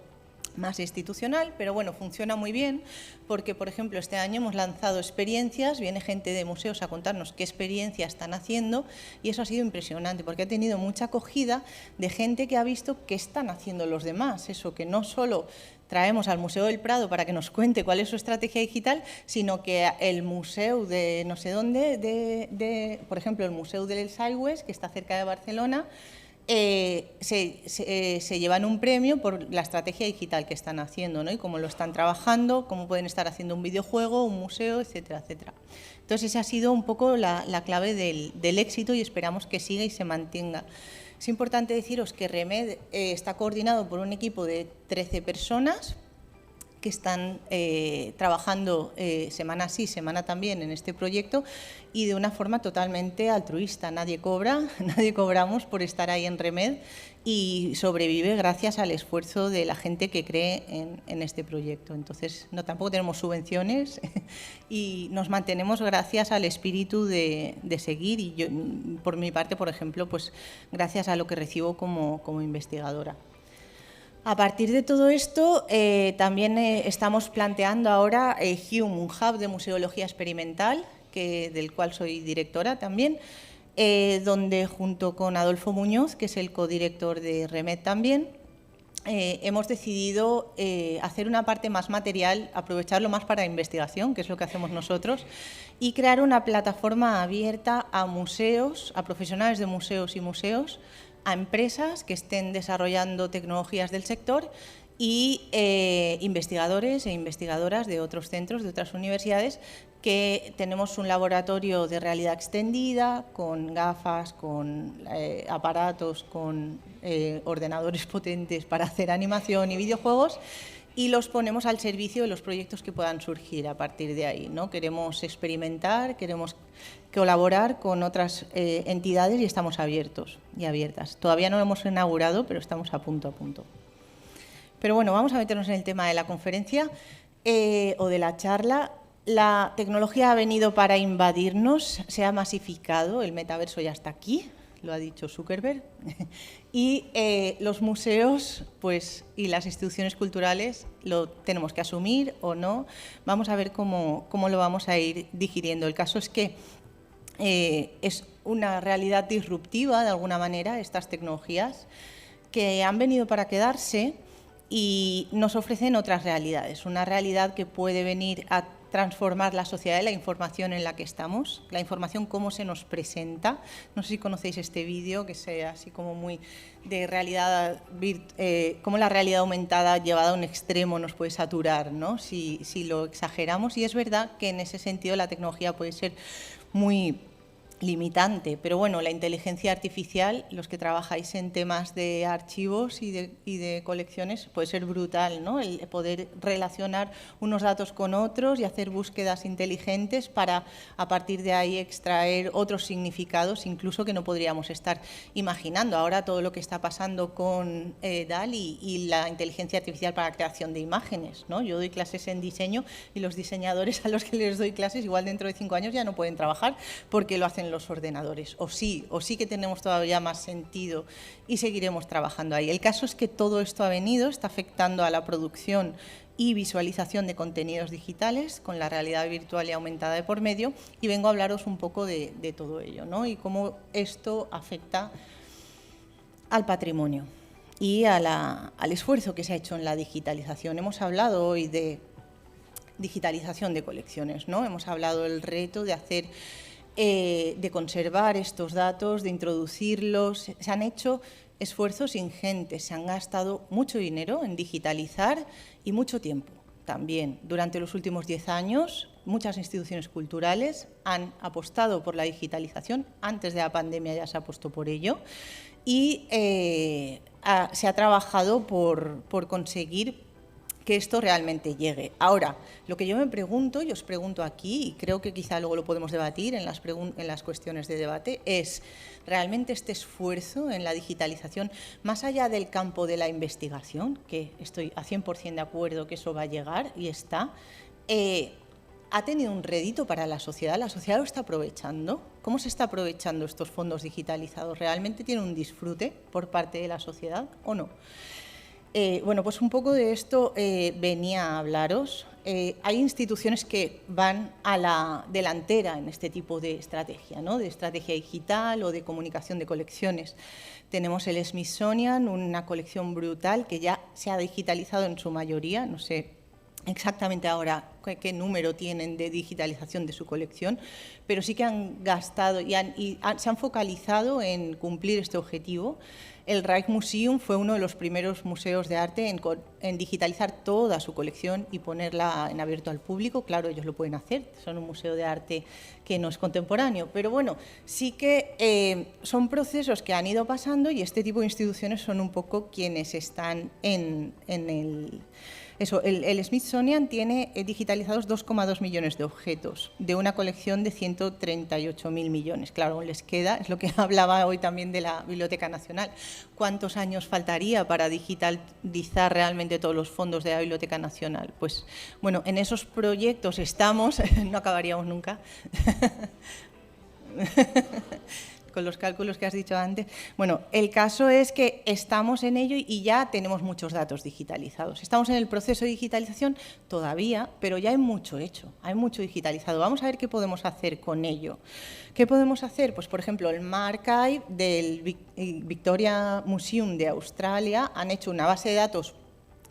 más institucional, pero bueno, funciona muy bien porque, por ejemplo, este año hemos lanzado experiencias, viene gente de museos a contarnos qué experiencias están haciendo, y eso ha sido impresionante porque ha tenido mucha acogida de gente que ha visto qué están haciendo los demás, eso que no solo traemos al Museo del Prado para que nos cuente cuál es su estrategia digital, sino que el museo de no sé dónde, por ejemplo, el Museo del Salwes, que está cerca de Barcelona, se llevan un premio por la estrategia digital que están haciendo, ¿no? Y cómo lo están trabajando, cómo pueden estar haciendo un videojuego, un museo, etcétera, etcétera. Entonces, esa ha sido un poco la clave del éxito y esperamos que siga y se mantenga. Es importante deciros que REMED está coordinado por un equipo de 13 personas que están trabajando semana sí, semana también en este proyecto y de una forma totalmente altruista. Nadie cobra, nadie cobramos por estar ahí en Remed y sobrevive gracias al esfuerzo de la gente que cree en este proyecto. Entonces, no, tampoco tenemos subvenciones y nos mantenemos gracias al espíritu de seguir y yo, por mi parte, por ejemplo, pues gracias a lo que recibo como investigadora. A partir de todo esto, también estamos planteando ahora HUME, un hub de museología experimental, del cual soy directora también, donde junto con Adolfo Muñoz, que es el codirector de Remed también, hemos decidido hacer una parte más material, aprovecharlo más para investigación, que es lo que hacemos nosotros, y crear una plataforma abierta a museos, a profesionales de museos y museos, a empresas que estén desarrollando tecnologías del sector y investigadores e investigadoras de otros centros, de otras universidades, que tenemos un laboratorio de realidad extendida, con gafas, con aparatos, con ordenadores potentes para hacer animación y videojuegos, y los ponemos al servicio de los proyectos que puedan surgir a partir de ahí, ¿no? Queremos experimentar, queremos colaborar con otras entidades y estamos abiertos y abiertas. Todavía no lo hemos inaugurado, pero estamos a punto. Pero bueno, vamos a meternos en el tema de la conferencia o de la charla. La tecnología ha venido para invadirnos, se ha masificado, el metaverso ya está aquí, lo ha dicho Zuckerberg, y los museos pues, y las instituciones culturales lo tenemos que asumir o no. Vamos a ver cómo lo vamos a ir digiriendo. El caso es que es una realidad disruptiva, de alguna manera, estas tecnologías, que han venido para quedarse y nos ofrecen otras realidades. Una realidad que puede venir a transformar la sociedad y la información en la que estamos, la información cómo se nos presenta. No sé si conocéis este vídeo, que sea así como muy de realidad, cómo la realidad aumentada llevada a un extremo nos puede saturar, ¿no? Si lo exageramos. Y es verdad que en ese sentido la tecnología puede ser muy limitante, pero bueno, la inteligencia artificial, los que trabajáis en temas de archivos y de colecciones, puede ser brutal, ¿no? El poder relacionar unos datos con otros y hacer búsquedas inteligentes para, a partir de ahí, extraer otros significados, incluso que no podríamos estar imaginando. Ahora todo lo que está pasando con DALL-E y la inteligencia artificial para la creación de imágenes, ¿no? Yo doy clases en diseño y los diseñadores a los que les doy clases, igual dentro de 5 años ya no pueden trabajar porque lo hacen los ordenadores, o sí que tenemos todavía más sentido y seguiremos trabajando ahí. El caso es que todo esto ha venido, está afectando a la producción y visualización de contenidos digitales con la realidad virtual y aumentada de por medio, y vengo a hablaros un poco de todo ello, ¿no? Y cómo esto afecta al patrimonio y al esfuerzo que se ha hecho en la digitalización. Hemos hablado hoy de digitalización de colecciones, ¿no? Hemos hablado del reto de hacer de conservar estos datos, de introducirlos. Se han hecho esfuerzos ingentes, se han gastado mucho dinero en digitalizar y mucho tiempo también. Durante los últimos 10 años, muchas instituciones culturales han apostado por la digitalización. Antes de la pandemia ya se apostó por ello y se ha trabajado por conseguir que esto realmente llegue. Ahora, lo que yo me pregunto, y os pregunto aquí, y creo que quizá luego lo podemos debatir en las cuestiones de debate, es realmente este esfuerzo en la digitalización, más allá del campo de la investigación, que estoy a 100% de acuerdo que eso va a llegar y está, ¿ha tenido un rédito para la sociedad? ¿La sociedad lo está aprovechando? ¿Cómo se está aprovechando estos fondos digitalizados? ¿Realmente tiene un disfrute por parte de la sociedad o no? Bueno, pues un poco de esto venía a hablaros. Hay instituciones que van a la delantera en este tipo de estrategia, ¿no? De estrategia digital o de comunicación de colecciones. Tenemos el Smithsonian, una colección brutal que ya se ha digitalizado en su mayoría, no sé exactamente ahora qué número tienen de digitalización de su colección, pero sí que han gastado y se han focalizado en cumplir este objetivo. El Rijksmuseum fue uno de los primeros museos de arte en digitalizar toda su colección y ponerla en abierto al público. Claro, ellos lo pueden hacer, son un museo de arte que no es contemporáneo, pero bueno, sí que son procesos que han ido pasando y este tipo de instituciones son un poco quienes están en Eso, el Smithsonian tiene digitalizados 2,2 millones de objetos de una colección de 138.000 millones. Claro, les queda, es lo que hablaba hoy también de la Biblioteca Nacional. ¿Cuántos años faltaría para digitalizar realmente todos los fondos de la Biblioteca Nacional? Pues bueno, en esos proyectos estamos, no acabaríamos nunca. Con los cálculos que has dicho antes. Bueno, el caso es que estamos en ello y ya tenemos muchos datos digitalizados. Estamos en el proceso de digitalización todavía, pero ya hay mucho hecho, hay mucho digitalizado. Vamos a ver qué podemos hacer con ello. ¿Qué podemos hacer? Pues, por ejemplo, el MarChive del Victoria Museum de Australia han hecho una base de datos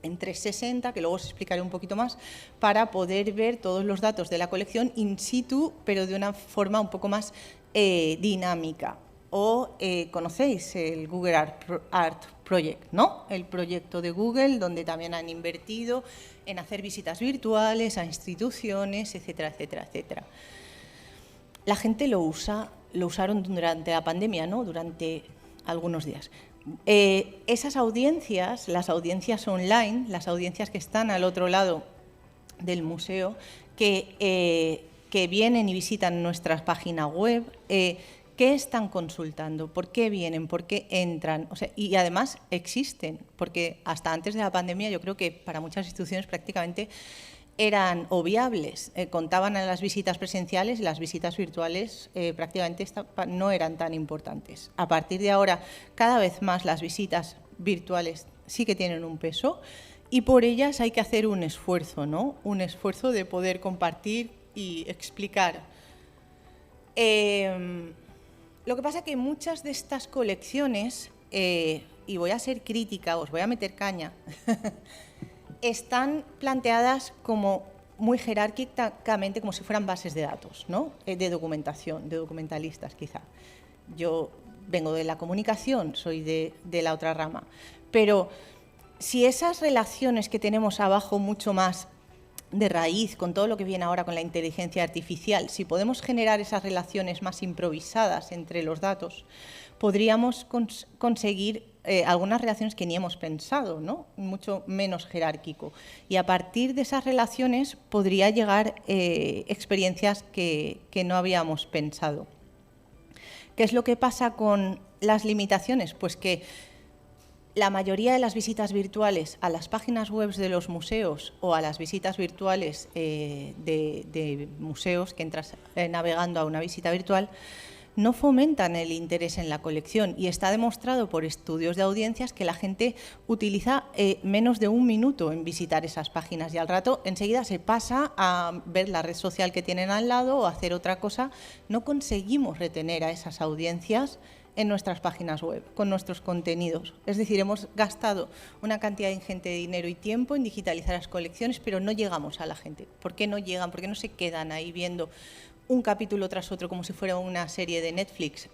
en 360, que luego os explicaré un poquito más, para poder ver todos los datos de la colección in situ, pero de una forma un poco más dinámica. O conocéis el Google Art Project, ¿no? El proyecto de Google, donde también han invertido en hacer visitas virtuales a instituciones, etcétera, etcétera, etcétera. La gente lo usaron durante la pandemia, ¿no? Durante algunos días. Esas audiencias, las audiencias online, las audiencias que están al otro lado del museo, que vienen y visitan nuestra página web, ¿qué están consultando? ¿Por qué vienen? ¿Por qué entran? O sea, y además existen, porque hasta antes de la pandemia yo creo que para muchas instituciones prácticamente eran obviables. Contaban a las visitas presenciales y las visitas virtuales prácticamente no eran tan importantes. A partir de ahora, cada vez más las visitas virtuales sí que tienen un peso y por ellas hay que hacer un esfuerzo, ¿no? Un esfuerzo de poder compartir y explicar. Lo que pasa es que muchas de estas colecciones, y voy a ser crítica, os voy a meter caña, están planteadas como muy jerárquicamente, como si fueran bases de datos, ¿no? De documentación, de documentalistas quizá. Yo vengo de la comunicación, soy de la otra rama, pero si esas relaciones que tenemos abajo mucho más de raíz, con todo lo que viene ahora con la inteligencia artificial, si podemos generar esas relaciones más improvisadas entre los datos, podríamos conseguir algunas relaciones que ni hemos pensado, ¿no? Mucho menos jerárquico. Y a partir de esas relaciones podría llegar experiencias que no habíamos pensado. ¿Qué es lo que pasa con las limitaciones? Pues que la mayoría de las visitas virtuales a las páginas web de los museos o a las visitas virtuales de museos que entras navegando a una visita virtual no fomentan el interés en la colección y está demostrado por estudios de audiencias que la gente utiliza menos de un minuto en visitar esas páginas y al rato enseguida se pasa a ver la red social que tienen al lado o a hacer otra cosa. No conseguimos retener a esas audiencias en nuestras páginas web, con nuestros contenidos. Es decir, hemos gastado una cantidad ingente de dinero y tiempo en digitalizar las colecciones, pero no llegamos a la gente. ¿Por qué no llegan? ¿Por qué no se quedan ahí viendo un capítulo tras otro como si fuera una serie de Netflix?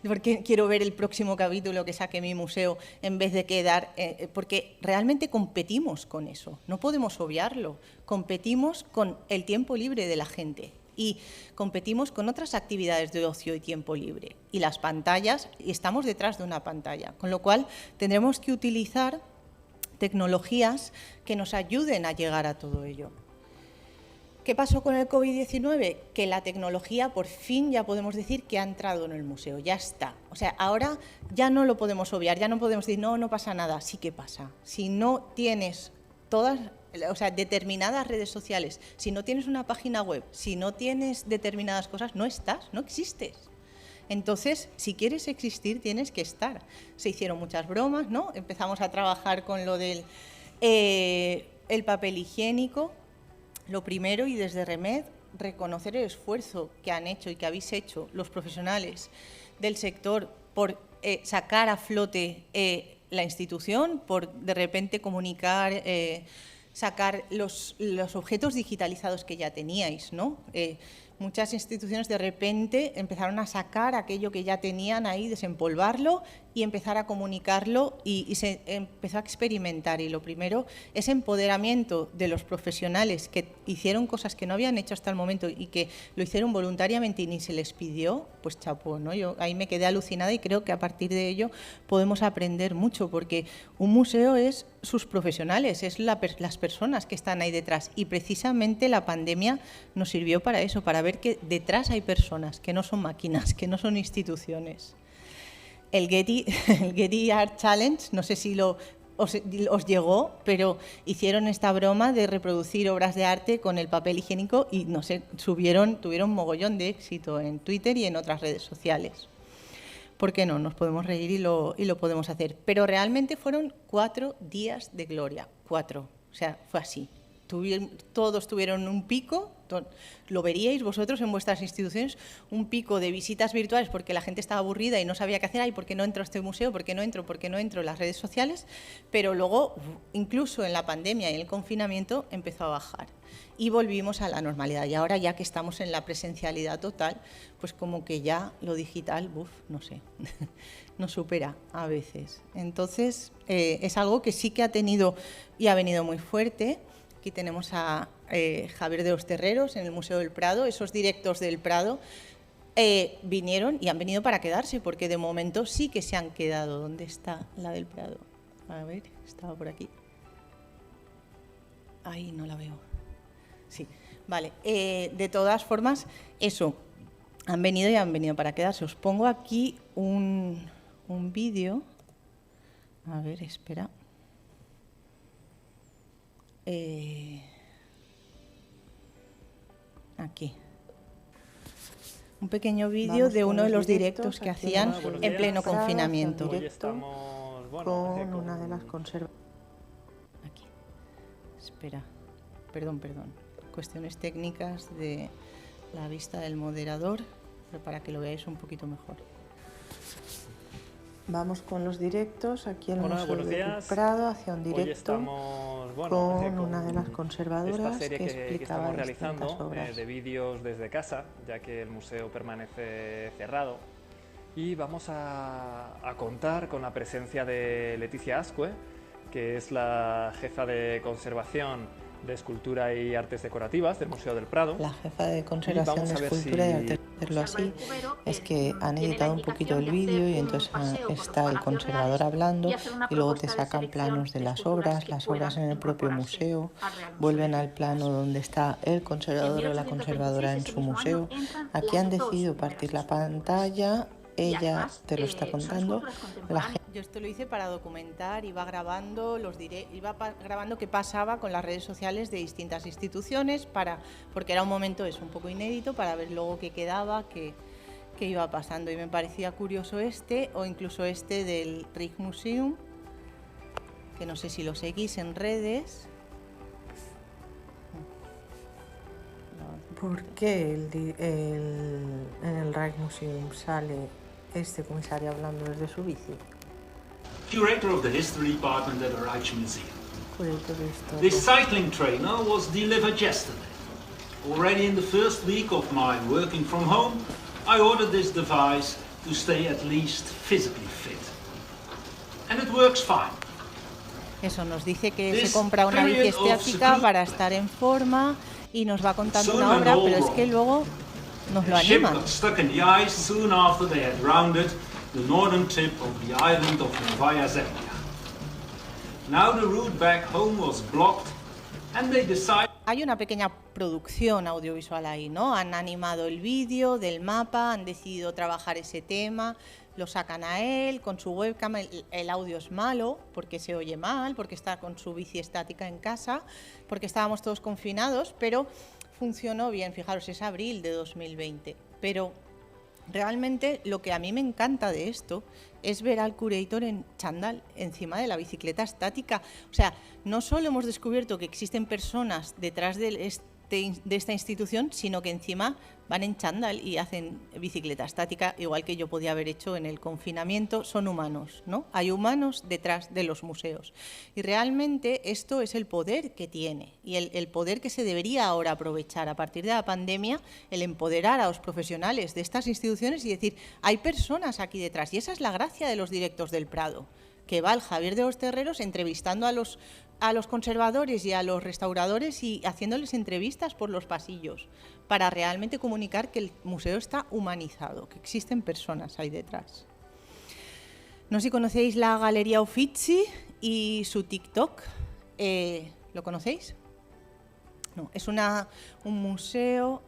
¿Por qué quiero ver el próximo capítulo que saque mi museo en vez de quedar? Porque realmente competimos con eso, no podemos obviarlo. Competimos con el tiempo libre de la gente. Y competimos con otras actividades de ocio y tiempo libre. Y las pantallas, y estamos detrás de una pantalla, con lo cual tendremos que utilizar tecnologías que nos ayuden a llegar a todo ello. ¿Qué pasó con el COVID-19? Que la tecnología, por fin, ya podemos decir que ha entrado en el museo, ya está. O sea, ahora ya no lo podemos obviar, ya no podemos decir, no, no pasa nada. Sí que pasa. Si no tienes todas, o sea, determinadas redes sociales, si no tienes una página web, si no tienes determinadas cosas, no estás, no existes. Entonces, si quieres existir, tienes que estar. Se hicieron muchas bromas, ¿no? Empezamos a trabajar con lo del el papel higiénico. Lo primero, y desde REMED, reconocer el esfuerzo que han hecho y que habéis hecho los profesionales del sector por sacar a flote la institución, por de repente comunicar, sacar los objetos digitalizados que ya teníais, ¿no? muchas instituciones de repente empezaron a sacar aquello que ya tenían ahí, desempolvarlo y empezar a comunicarlo y se empezó a experimentar. Y lo primero es empoderamiento de los profesionales que hicieron cosas que no habían hecho hasta el momento y que lo hicieron voluntariamente y ni se les pidió, pues chapó, ¿no? Yo ahí me quedé alucinada y creo que a partir de ello podemos aprender mucho, porque un museo es sus profesionales, es las personas que están ahí detrás, y precisamente la pandemia nos sirvió para eso, para ver que detrás hay personas, que no son máquinas, que no son instituciones. El Getty Art Challenge, no sé si os llegó, pero hicieron esta broma de reproducir obras de arte con el papel higiénico y no sé, tuvieron mogollón de éxito en Twitter y en otras redes sociales. ¿Por qué no? Nos podemos reír y lo podemos hacer. Pero realmente fueron 4 días de gloria, 4. O sea, fue así. Todos tuvieron un pico, lo veríais vosotros en vuestras instituciones, un pico de visitas virtuales porque la gente estaba aburrida y no sabía qué hacer. Ay, ¿por qué no entro a este museo? ¿Por qué no entro en las redes sociales? Pero luego, incluso en la pandemia y en el confinamiento, empezó a bajar. Y volvimos a la normalidad. Y ahora, ya que estamos en la presencialidad total, pues como que ya lo digital, no sé, nos supera a veces. Entonces, es algo que sí que ha tenido y ha venido muy fuerte. Aquí tenemos a Javier de los Terreros en el Museo del Prado. Esos directos del Prado vinieron y han venido para quedarse, porque de momento sí que se han quedado. ¿Dónde está la del Prado? A ver, estaba por aquí. Ahí no la veo. Sí, vale. De todas formas, eso, han venido y han venido para quedarse. Os pongo aquí un vídeo. A ver, espera. Aquí. Un pequeño vídeo de uno de los directos que hacían en pleno confinamiento. Hoy estamos, con una de las conservadoras. Aquí. Espera. Perdón. Cuestiones técnicas de la vista del moderador, pero para que lo veáis un poquito mejor. Vamos con los directos aquí en el Museo del Prado, hacia un directo. Hoy estamos, con una de las conservadoras esta serie que explicaba estamos realizando obras. de vídeos desde casa, ya que el museo permanece cerrado. Y vamos a contar con la presencia de Leticia Azcue, que es la jefa de conservación de Escultura y Artes Decorativas del Museo del Prado. La jefa de Conservación de Escultura y Artes, hacerlo así, es que han editado un poquito el vídeo y entonces está el conservador hablando y luego te sacan planos de las obras en el propio museo, vuelven al plano donde está el conservador o la conservadora en su museo. Aquí han decidido partir la pantalla, ella te lo está contando. Yo esto lo hice para documentar, iba grabando qué pasaba con las redes sociales de distintas instituciones, porque era un momento un poco inédito, para ver luego qué quedaba, qué iba pasando. Y me parecía curioso o incluso del Rijksmuseum, que no sé si lo seguís en redes. ¿Por qué en el Rijksmuseum sale este comisario hablando desde su bici? Curator of the History Department at the Rijksmuseum. This cycling trainer was delivered yesterday. Already in the first week of my working from home, I ordered this device to stay at least physically fit. And it works fine. Eso nos dice que se compra una bici estática para estar en forma y nos va contando una obra, pero es que luego nos lo animan. The ship got stuck in the ice soon after they had rounded the northern tip of the island of Novaya Zemlya. Now the route back home was blocked and they decided... Hay una pequeña producción audiovisual ahí, ¿no? Han animado el vídeo del mapa, han decidido trabajar ese tema, lo sacan a él con su webcam, el audio es malo porque se oye mal, porque está con su bici estática en casa, porque estábamos todos confinados, pero funcionó bien. Fijaros, es abril de 2020, pero realmente lo que a mí me encanta de esto es ver al curator en chándal encima de la bicicleta estática. O sea, no solo hemos descubierto que existen personas detrás de de esta institución, sino que encima van en chándal y hacen bicicleta estática, igual que yo podía haber hecho en el confinamiento. Son humanos, ¿no? Hay humanos detrás de los museos. Y realmente esto es el poder que tiene y el poder que se debería ahora aprovechar a partir de la pandemia, el empoderar a los profesionales de estas instituciones y decir, hay personas aquí detrás. Y esa es la gracia de los directos del Prado, que va el Javier de los Terreros entrevistando a los conservadores y a los restauradores y haciéndoles entrevistas por los pasillos para realmente comunicar que el museo está humanizado, que existen personas ahí detrás. No sé si conocéis la Galería Uffizi y su TikTok. ¿Lo conocéis? No, es un museo...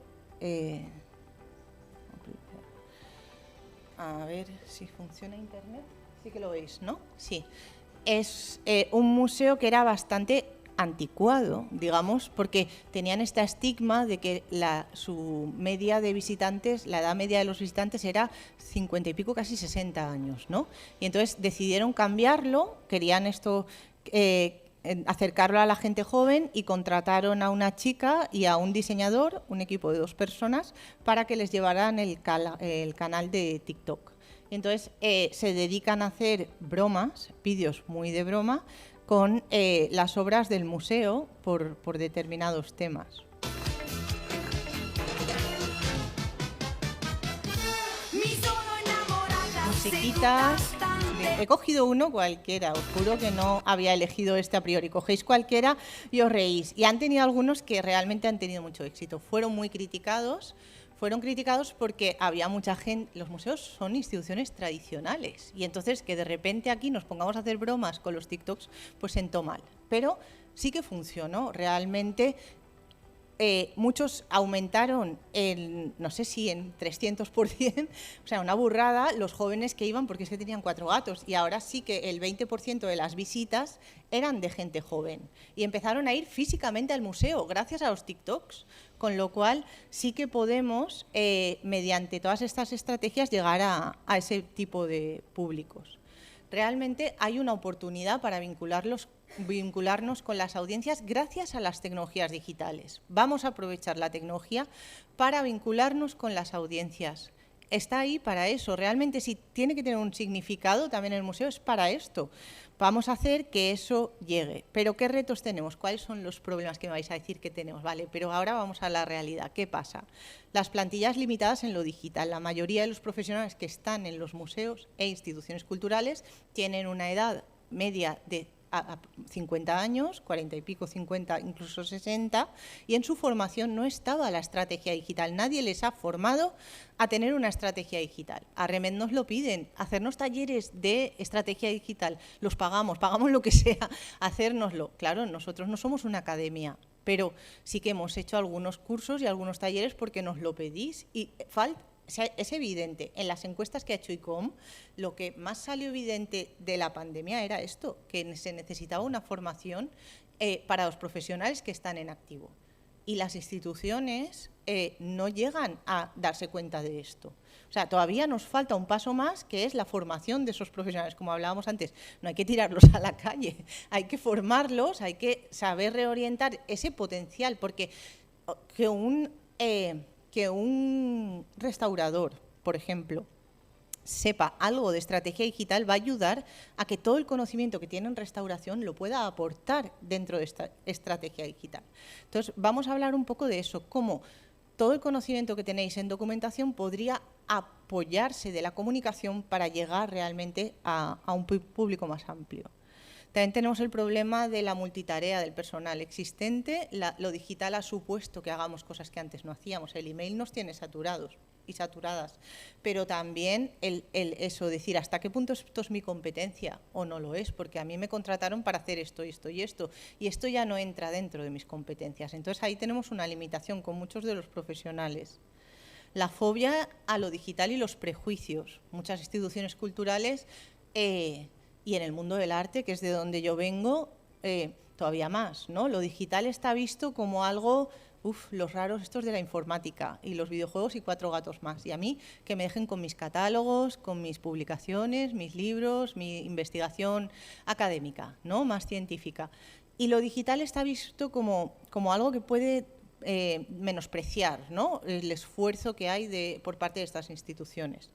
a ver si funciona internet. Sí que lo veis, ¿no? Sí. Es un museo que era bastante anticuado, digamos, porque tenían este estigma de que su media de visitantes, la edad media de los visitantes era 50 y pico, casi 60 años, ¿no? Y entonces decidieron cambiarlo, querían acercarlo a la gente joven y contrataron a una chica y a un diseñador, un equipo de 2 personas, para que les llevaran el canal de TikTok. Y entonces se dedican a hacer bromas, vídeos muy de broma, con las obras del museo por determinados temas. Musiquitas. He cogido uno cualquiera, os juro que no había elegido este a priori. Cogéis cualquiera y os reís. Y han tenido algunos que realmente han tenido mucho éxito. Fueron muy criticados. Fueron criticados porque había mucha gente... Los museos son instituciones tradicionales y entonces que de repente aquí nos pongamos a hacer bromas con los TikToks, pues sentó mal. Pero sí que funcionó. Realmente muchos aumentaron, no sé si en 300%, o sea, una burrada, los jóvenes que iban porque es que tenían 4 gatos y ahora sí que el 20% de las visitas eran de gente joven y empezaron a ir físicamente al museo gracias a los TikToks. Con lo cual sí que podemos, mediante todas estas estrategias, llegar a ese tipo de públicos. Realmente hay una oportunidad para vincularnos con las audiencias gracias a las tecnologías digitales. Vamos a aprovechar la tecnología para vincularnos con las audiencias. Está ahí para eso. Realmente si tiene que tener un significado también el museo es para esto. Vamos a hacer que eso llegue. Pero ¿qué retos tenemos? ¿Cuáles son los problemas que me vais a decir que tenemos? Vale, pero ahora vamos a la realidad. ¿Qué pasa? Las plantillas limitadas en lo digital. La mayoría de los profesionales que están en los museos e instituciones culturales tienen una edad media de 50 años, 40 y pico, 50, incluso 60, y en su formación no estaba la estrategia digital. Nadie les ha formado a tener una estrategia digital. A Remed nos lo piden, hacernos talleres de estrategia digital, los pagamos lo que sea, hacérnoslo. Claro, nosotros no somos una academia, pero sí que hemos hecho algunos cursos y algunos talleres porque nos lo pedís y es evidente, en las encuestas que ha hecho ICOM, lo que más salió evidente de la pandemia era esto, que se necesitaba una formación para los profesionales que están en activo. Y las instituciones no llegan a darse cuenta de esto. O sea, todavía nos falta un paso más, que es la formación de esos profesionales, como hablábamos antes. No hay que tirarlos a la calle, hay que formarlos, hay que saber reorientar ese potencial, porque que un restaurador, por ejemplo, sepa algo de estrategia digital va a ayudar a que todo el conocimiento que tiene en restauración lo pueda aportar dentro de esta estrategia digital. Entonces, vamos a hablar un poco de eso, cómo todo el conocimiento que tenéis en documentación podría apoyarse de la comunicación para llegar realmente a un público más amplio. También tenemos el problema de la multitarea del personal existente. Lo digital ha supuesto que hagamos cosas que antes no hacíamos. El email nos tiene saturados y saturadas, pero también eso, decir hasta qué punto esto es mi competencia o no lo es, porque a mí me contrataron para hacer esto y esto y esto, y esto ya no entra dentro de mis competencias. Entonces ahí tenemos una limitación con muchos de los profesionales. La fobia a lo digital y los prejuicios. Muchas instituciones culturales y en el mundo del arte, que es de donde yo vengo, todavía más, ¿no? Lo digital está visto como algo, los raros estos de la informática y los videojuegos y 4 gatos más. Y a mí que me dejen con mis catálogos, con mis publicaciones, mis libros, mi investigación académica, ¿no? Más científica. Y lo digital está visto como algo que puede menospreciar, ¿no?, el esfuerzo que hay por parte de estas instituciones.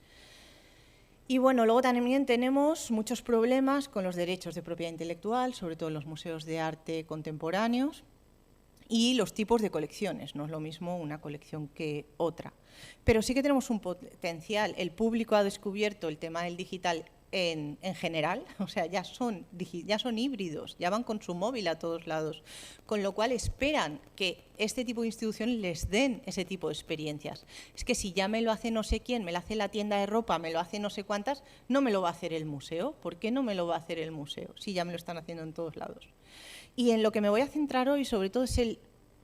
Y bueno, luego también tenemos muchos problemas con los derechos de propiedad intelectual, sobre todo en los museos de arte contemporáneos, y los tipos de colecciones. No es lo mismo una colección que otra. Pero sí que tenemos un potencial. El público ha descubierto el tema del digital en general, o sea, ya son híbridos, ya van con su móvil a todos lados, con lo cual esperan que este tipo de instituciones les den ese tipo de experiencias. Es que si ya me lo hace no sé quién, me lo hace la tienda de ropa, me lo hace no sé cuántas, no me lo va a hacer el museo. ¿Por qué no me lo va a hacer el museo si ya me lo están haciendo en todos lados? Y en lo que me voy a centrar hoy, sobre todo, es el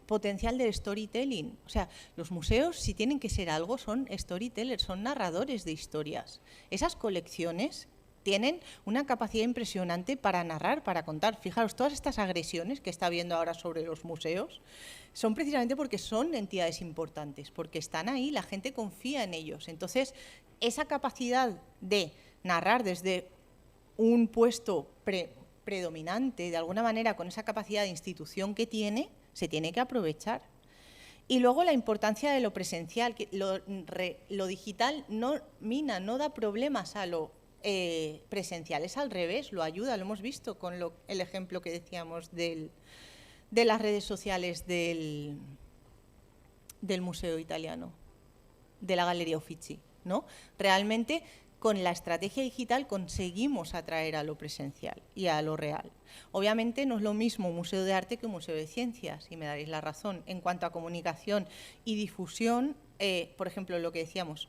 potencial del storytelling. O sea, los museos, si tienen que ser algo, son storytellers, son narradores de historias. Esas colecciones tienen una capacidad impresionante para narrar, para contar. Fijaros, todas estas agresiones que está habiendo ahora sobre los museos son precisamente porque son entidades importantes, porque están ahí, la gente confía en ellos. Entonces, esa capacidad de narrar desde un puesto predominante, de alguna manera, con esa capacidad de institución que tiene, se tiene que aprovechar. Y luego la importancia de lo presencial, que lo digital no mina, no da problemas a lo presencial, es al revés, lo ayuda, lo hemos visto con el ejemplo que decíamos de las redes sociales del Museo Italiano, de la Galería Uffizi, ¿no? Realmente, con la estrategia digital conseguimos atraer a lo presencial y a lo real. Obviamente no es lo mismo un museo de arte que un museo de ciencias, y me daréis la razón. En cuanto a comunicación y difusión, por ejemplo, lo que decíamos,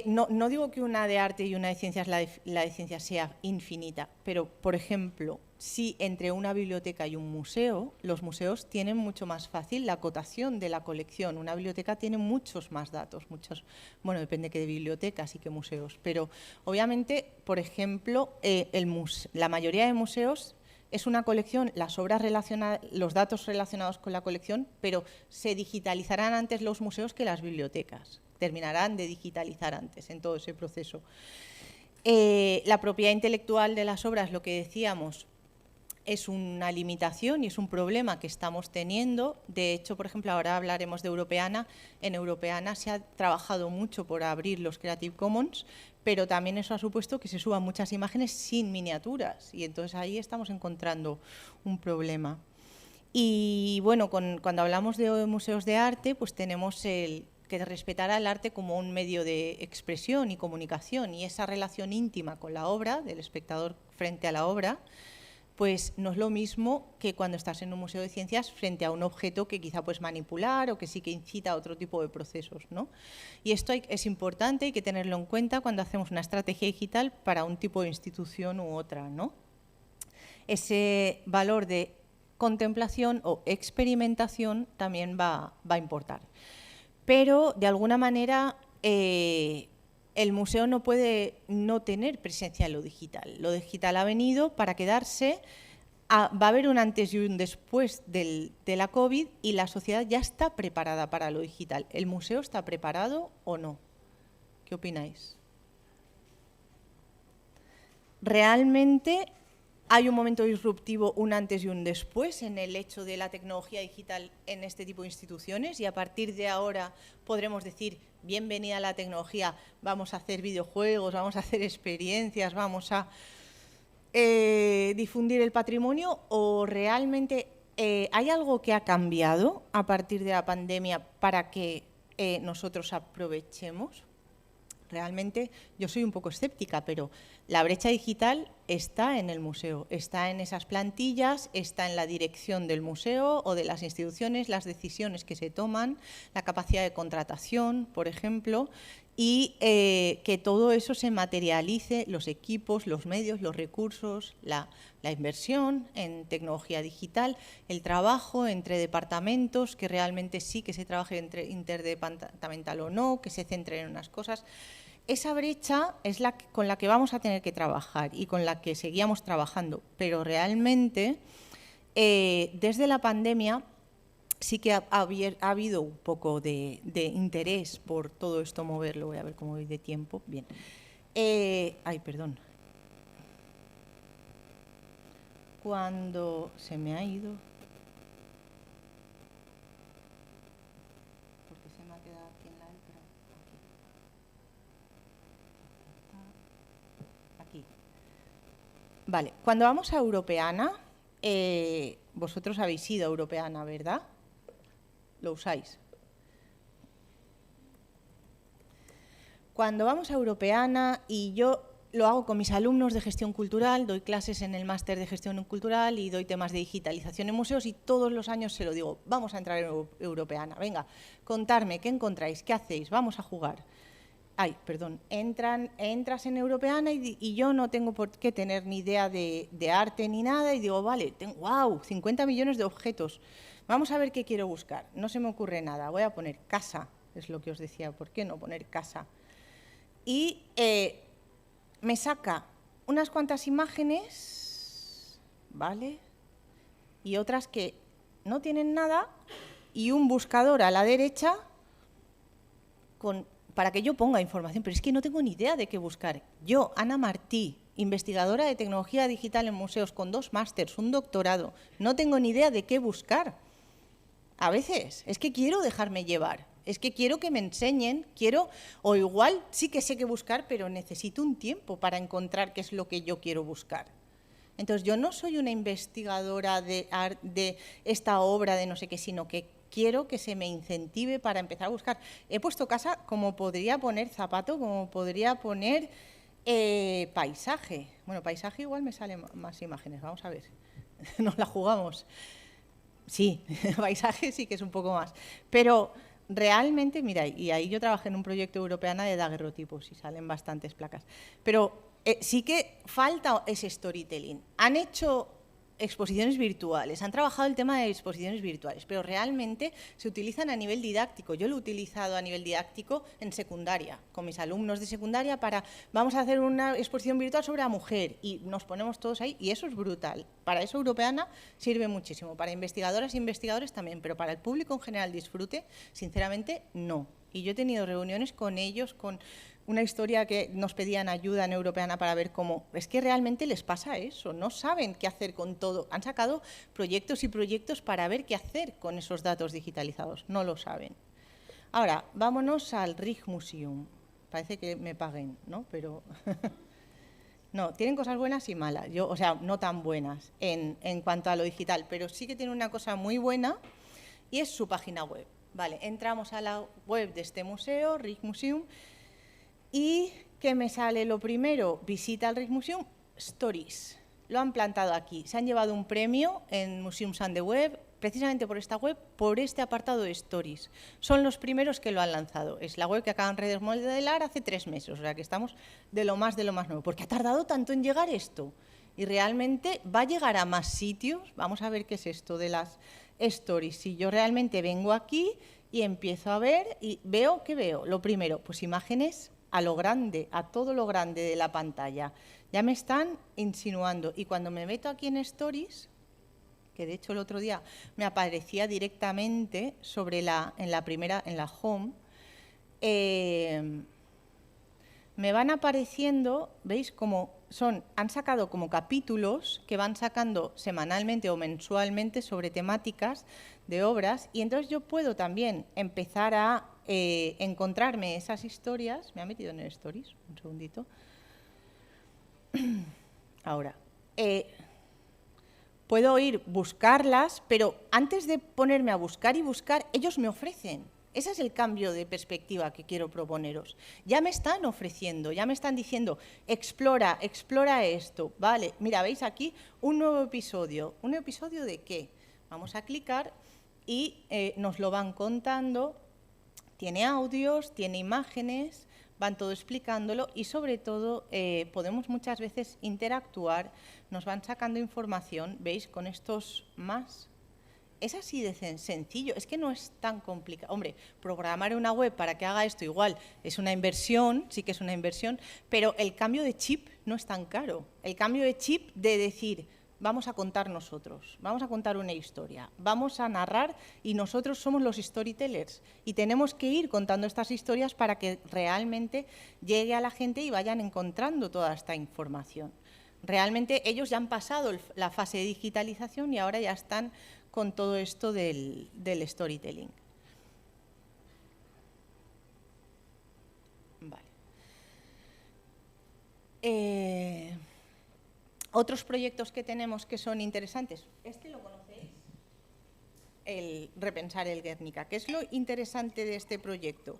no digo que una de arte y una de ciencias, la de ciencias sea infinita, pero, por ejemplo, si entre una biblioteca y un museo, los museos tienen mucho más fácil la acotación de la colección. Una biblioteca tiene muchos más datos, bueno, depende de qué bibliotecas y qué museos, pero obviamente, por ejemplo, la mayoría de museos es una colección, las obras relacionadas, los datos relacionados con la colección, pero se digitalizarán antes los museos que las bibliotecas. Terminarán de digitalizar antes en todo ese proceso. La propiedad intelectual de las obras, lo que decíamos, es una limitación y es un problema que estamos teniendo. De hecho, por ejemplo, ahora hablaremos de Europeana. En Europeana se ha trabajado mucho por abrir los Creative Commons, pero también eso ha supuesto que se suban muchas imágenes sin miniaturas, y entonces ahí estamos encontrando un problema. Y bueno, cuando hablamos de museos de arte, pues tenemos que respetar al arte como un medio de expresión y comunicación, y esa relación íntima con la obra, del espectador frente a la obra, pues no es lo mismo que cuando estás en un museo de ciencias frente a un objeto que quizá puedes manipular o que sí que incita a otro tipo de procesos, ¿no? Y esto es importante, hay que tenerlo en cuenta cuando hacemos una estrategia digital para un tipo de institución u otra, ¿no? Ese valor de contemplación o experimentación también va a importar. Pero, de alguna manera, el museo no puede no tener presencia en lo digital. Lo digital ha venido para quedarse. Va a haber un antes y un después de la COVID, y la sociedad ya está preparada para lo digital. ¿El museo está preparado o no? ¿Qué opináis? ¿Realmente hay un momento disruptivo, un antes y un después en el hecho de la tecnología digital en este tipo de instituciones, y a partir de ahora podremos decir bienvenida a la tecnología, vamos a hacer videojuegos, vamos a hacer experiencias, vamos a difundir el patrimonio? ¿O realmente hay algo que ha cambiado a partir de la pandemia para que nosotros aprovechemos? Realmente yo soy un poco escéptica, pero la brecha digital está en el museo, está en esas plantillas, está en la dirección del museo o de las instituciones, las decisiones que se toman, la capacidad de contratación, por ejemplo, y que todo eso se materialice, los equipos, los medios, los recursos, la inversión en tecnología digital, el trabajo entre departamentos, que realmente sí que se trabaje interdepartamental o no, que se centre en unas cosas. Esa brecha es con la que vamos a tener que trabajar y con la que seguíamos trabajando, pero realmente desde la pandemia sí que ha habido un poco de interés por todo esto moverlo. Voy a ver cómo voy de tiempo. Bien. Ay, perdón. Cuando se me ha ido. Vale, cuando vamos a Europeana, vosotros habéis ido a Europeana, ¿verdad? ¿Lo usáis? Cuando vamos a Europeana, y yo lo hago con mis alumnos de gestión cultural, doy clases en el máster de gestión cultural y doy temas de digitalización en museos y todos los años se lo digo, vamos a entrar en Europeana, venga, contadme, ¿qué encontráis? ¿Qué hacéis? Vamos a jugar. Ay, perdón, entras en Europeana y yo no tengo por qué tener ni idea de arte ni nada y digo, vale, wow, 50 millones de objetos, vamos a ver qué quiero buscar. No se me ocurre nada, voy a poner casa, es lo que os decía, ¿por qué no poner casa? Y me saca unas cuantas imágenes, ¿vale? Y otras que no tienen nada y un buscador a la derecha para que yo ponga información, pero es que no tengo ni idea de qué buscar. Yo, Ana Martí, investigadora de tecnología digital en museos con 2 másters, un doctorado, no tengo ni idea de qué buscar. A veces, es que quiero dejarme llevar, es que quiero que me enseñen, o igual sí que sé qué buscar, pero necesito un tiempo para encontrar qué es lo que yo quiero buscar. Entonces, yo no soy una investigadora de esta obra de no sé qué, sino que quiero que se me incentive para empezar a buscar. He puesto casa como podría poner zapato, como podría poner paisaje. Bueno, paisaje igual me salen más imágenes, vamos a ver, nos la jugamos. Sí, paisaje sí que es un poco más, pero realmente, mira, y ahí yo trabajé en un proyecto Europeana de daguerrotipos y salen bastantes placas, pero sí que falta ese storytelling. Han hecho exposiciones virtuales, han trabajado el tema de exposiciones virtuales, pero realmente se utilizan a nivel didáctico. Yo lo he utilizado a nivel didáctico en secundaria, con mis alumnos de secundaria vamos a hacer una exposición virtual sobre la mujer y nos ponemos todos ahí y eso es brutal. Para eso Europeana sirve muchísimo, para investigadoras e investigadores también, pero para el público en general disfrute, sinceramente no. Y yo he tenido reuniones con ellos, con una historia que nos pedían ayuda en Europeana para ver cómo, es que realmente les pasa eso, no saben qué hacer con todo. Han sacado proyectos y proyectos para ver qué hacer con esos datos digitalizados, no lo saben. Ahora, vámonos al Rijksmuseum. Parece que me paguen, ¿no? Pero no, tienen cosas buenas y malas, o sea, no tan buenas en cuanto a lo digital, pero sí que tienen una cosa muy buena y es su página web. Vale, entramos a la web de este museo, Rijksmuseum, y ¿qué me sale lo primero? Visita al Rijksmuseum, Stories. Lo han plantado aquí. Se han llevado un premio en Museums on the Web, precisamente por esta web, por este apartado de Stories. Son los primeros que lo han lanzado. Es la web que acaban de remodelar hace 3 meses, o sea que estamos de lo más nuevo. ¿Por qué ha tardado tanto en llegar esto? Y realmente va a llegar a más sitios. Vamos a ver qué es esto de las Stories. Si yo realmente vengo aquí y empiezo a ver y veo, ¿qué veo? Lo primero, pues imágenes a lo grande, a todo lo grande de la pantalla. Ya me están insinuando. Y cuando me meto aquí en Stories, que de hecho el otro día me aparecía directamente en la home, me van apareciendo, ¿veis? Han sacado como capítulos que van sacando semanalmente o mensualmente sobre temáticas de obras y entonces yo puedo también empezar a encontrarme esas historias. Me ha metido en el Stories, un segundito. Ahora, puedo ir buscarlas, pero antes de ponerme a buscar y buscar, ellos me ofrecen. Ese es el cambio de perspectiva que quiero proponeros. Ya me están ofreciendo, ya me están diciendo, explora esto. Vale, mira, veis aquí un nuevo episodio. ¿Un episodio de qué? Vamos a clicar y nos lo van contando. Tiene audios, tiene imágenes, van todo explicándolo y sobre todo podemos muchas veces interactuar, nos van sacando información, ¿veis? Con estos más. Es así de sencillo, es que no es tan complicado. Hombre, programar una web para que haga esto igual es una inversión, sí que es una inversión, pero el cambio de chip no es tan caro. El cambio de chip de decir, vamos a contar nosotros, vamos a contar una historia, vamos a narrar y nosotros somos los storytellers y tenemos que ir contando estas historias para que realmente llegue a la gente y vayan encontrando toda esta información. Realmente ellos ya han pasado la fase de digitalización y ahora ya están con todo esto del storytelling. Vale. Otros proyectos que tenemos que son interesantes, ¿este lo conocéis? El Repensar el Guernica. ¿Qué es lo interesante de este proyecto?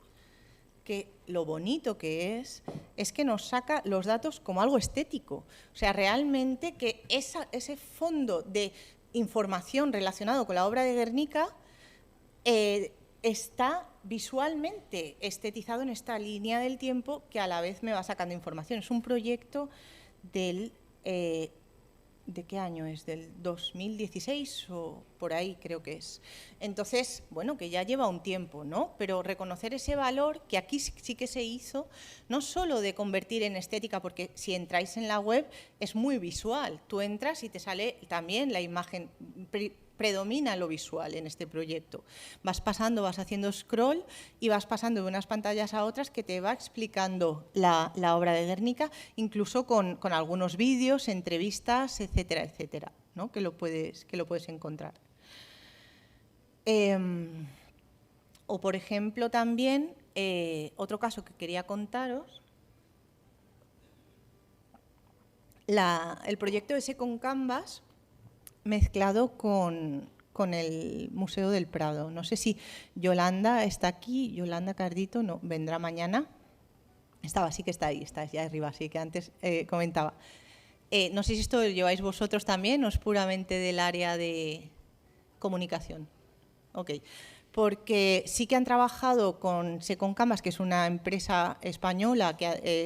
Que lo bonito que es que nos saca los datos como algo estético. O sea, realmente que ese fondo de información relacionado con la obra de Guernica está visualmente estetizado en esta línea del tiempo que a la vez me va sacando información. Es un proyecto del... ¿de qué año es? ¿Del 2016 o por ahí creo que es? Entonces, bueno, que ya lleva un tiempo, ¿no? Pero reconocer ese valor que aquí sí que se hizo, no solo de convertir en estética, porque si entráis en la web es muy visual. Tú entras y te sale también la imagen, predomina lo visual en este proyecto. Vas pasando, vas haciendo scroll y vas pasando de unas pantallas a otras que te va explicando la obra de Guernica, incluso con algunos vídeos, entrevistas, etcétera, etcétera, ¿no? que lo puedes encontrar. O, por ejemplo, también, otro caso que quería contaros, el proyecto de Second Canvas, mezclado con el Museo del Prado. No sé si Yolanda está aquí, Yolanda Cardito, no, vendrá mañana. Sí que está ahí, está ya arriba, así que antes comentaba. No sé si esto lo lleváis vosotros también o es puramente del área de comunicación. Ok, porque sí que han trabajado con Second Canvas, que es una empresa española,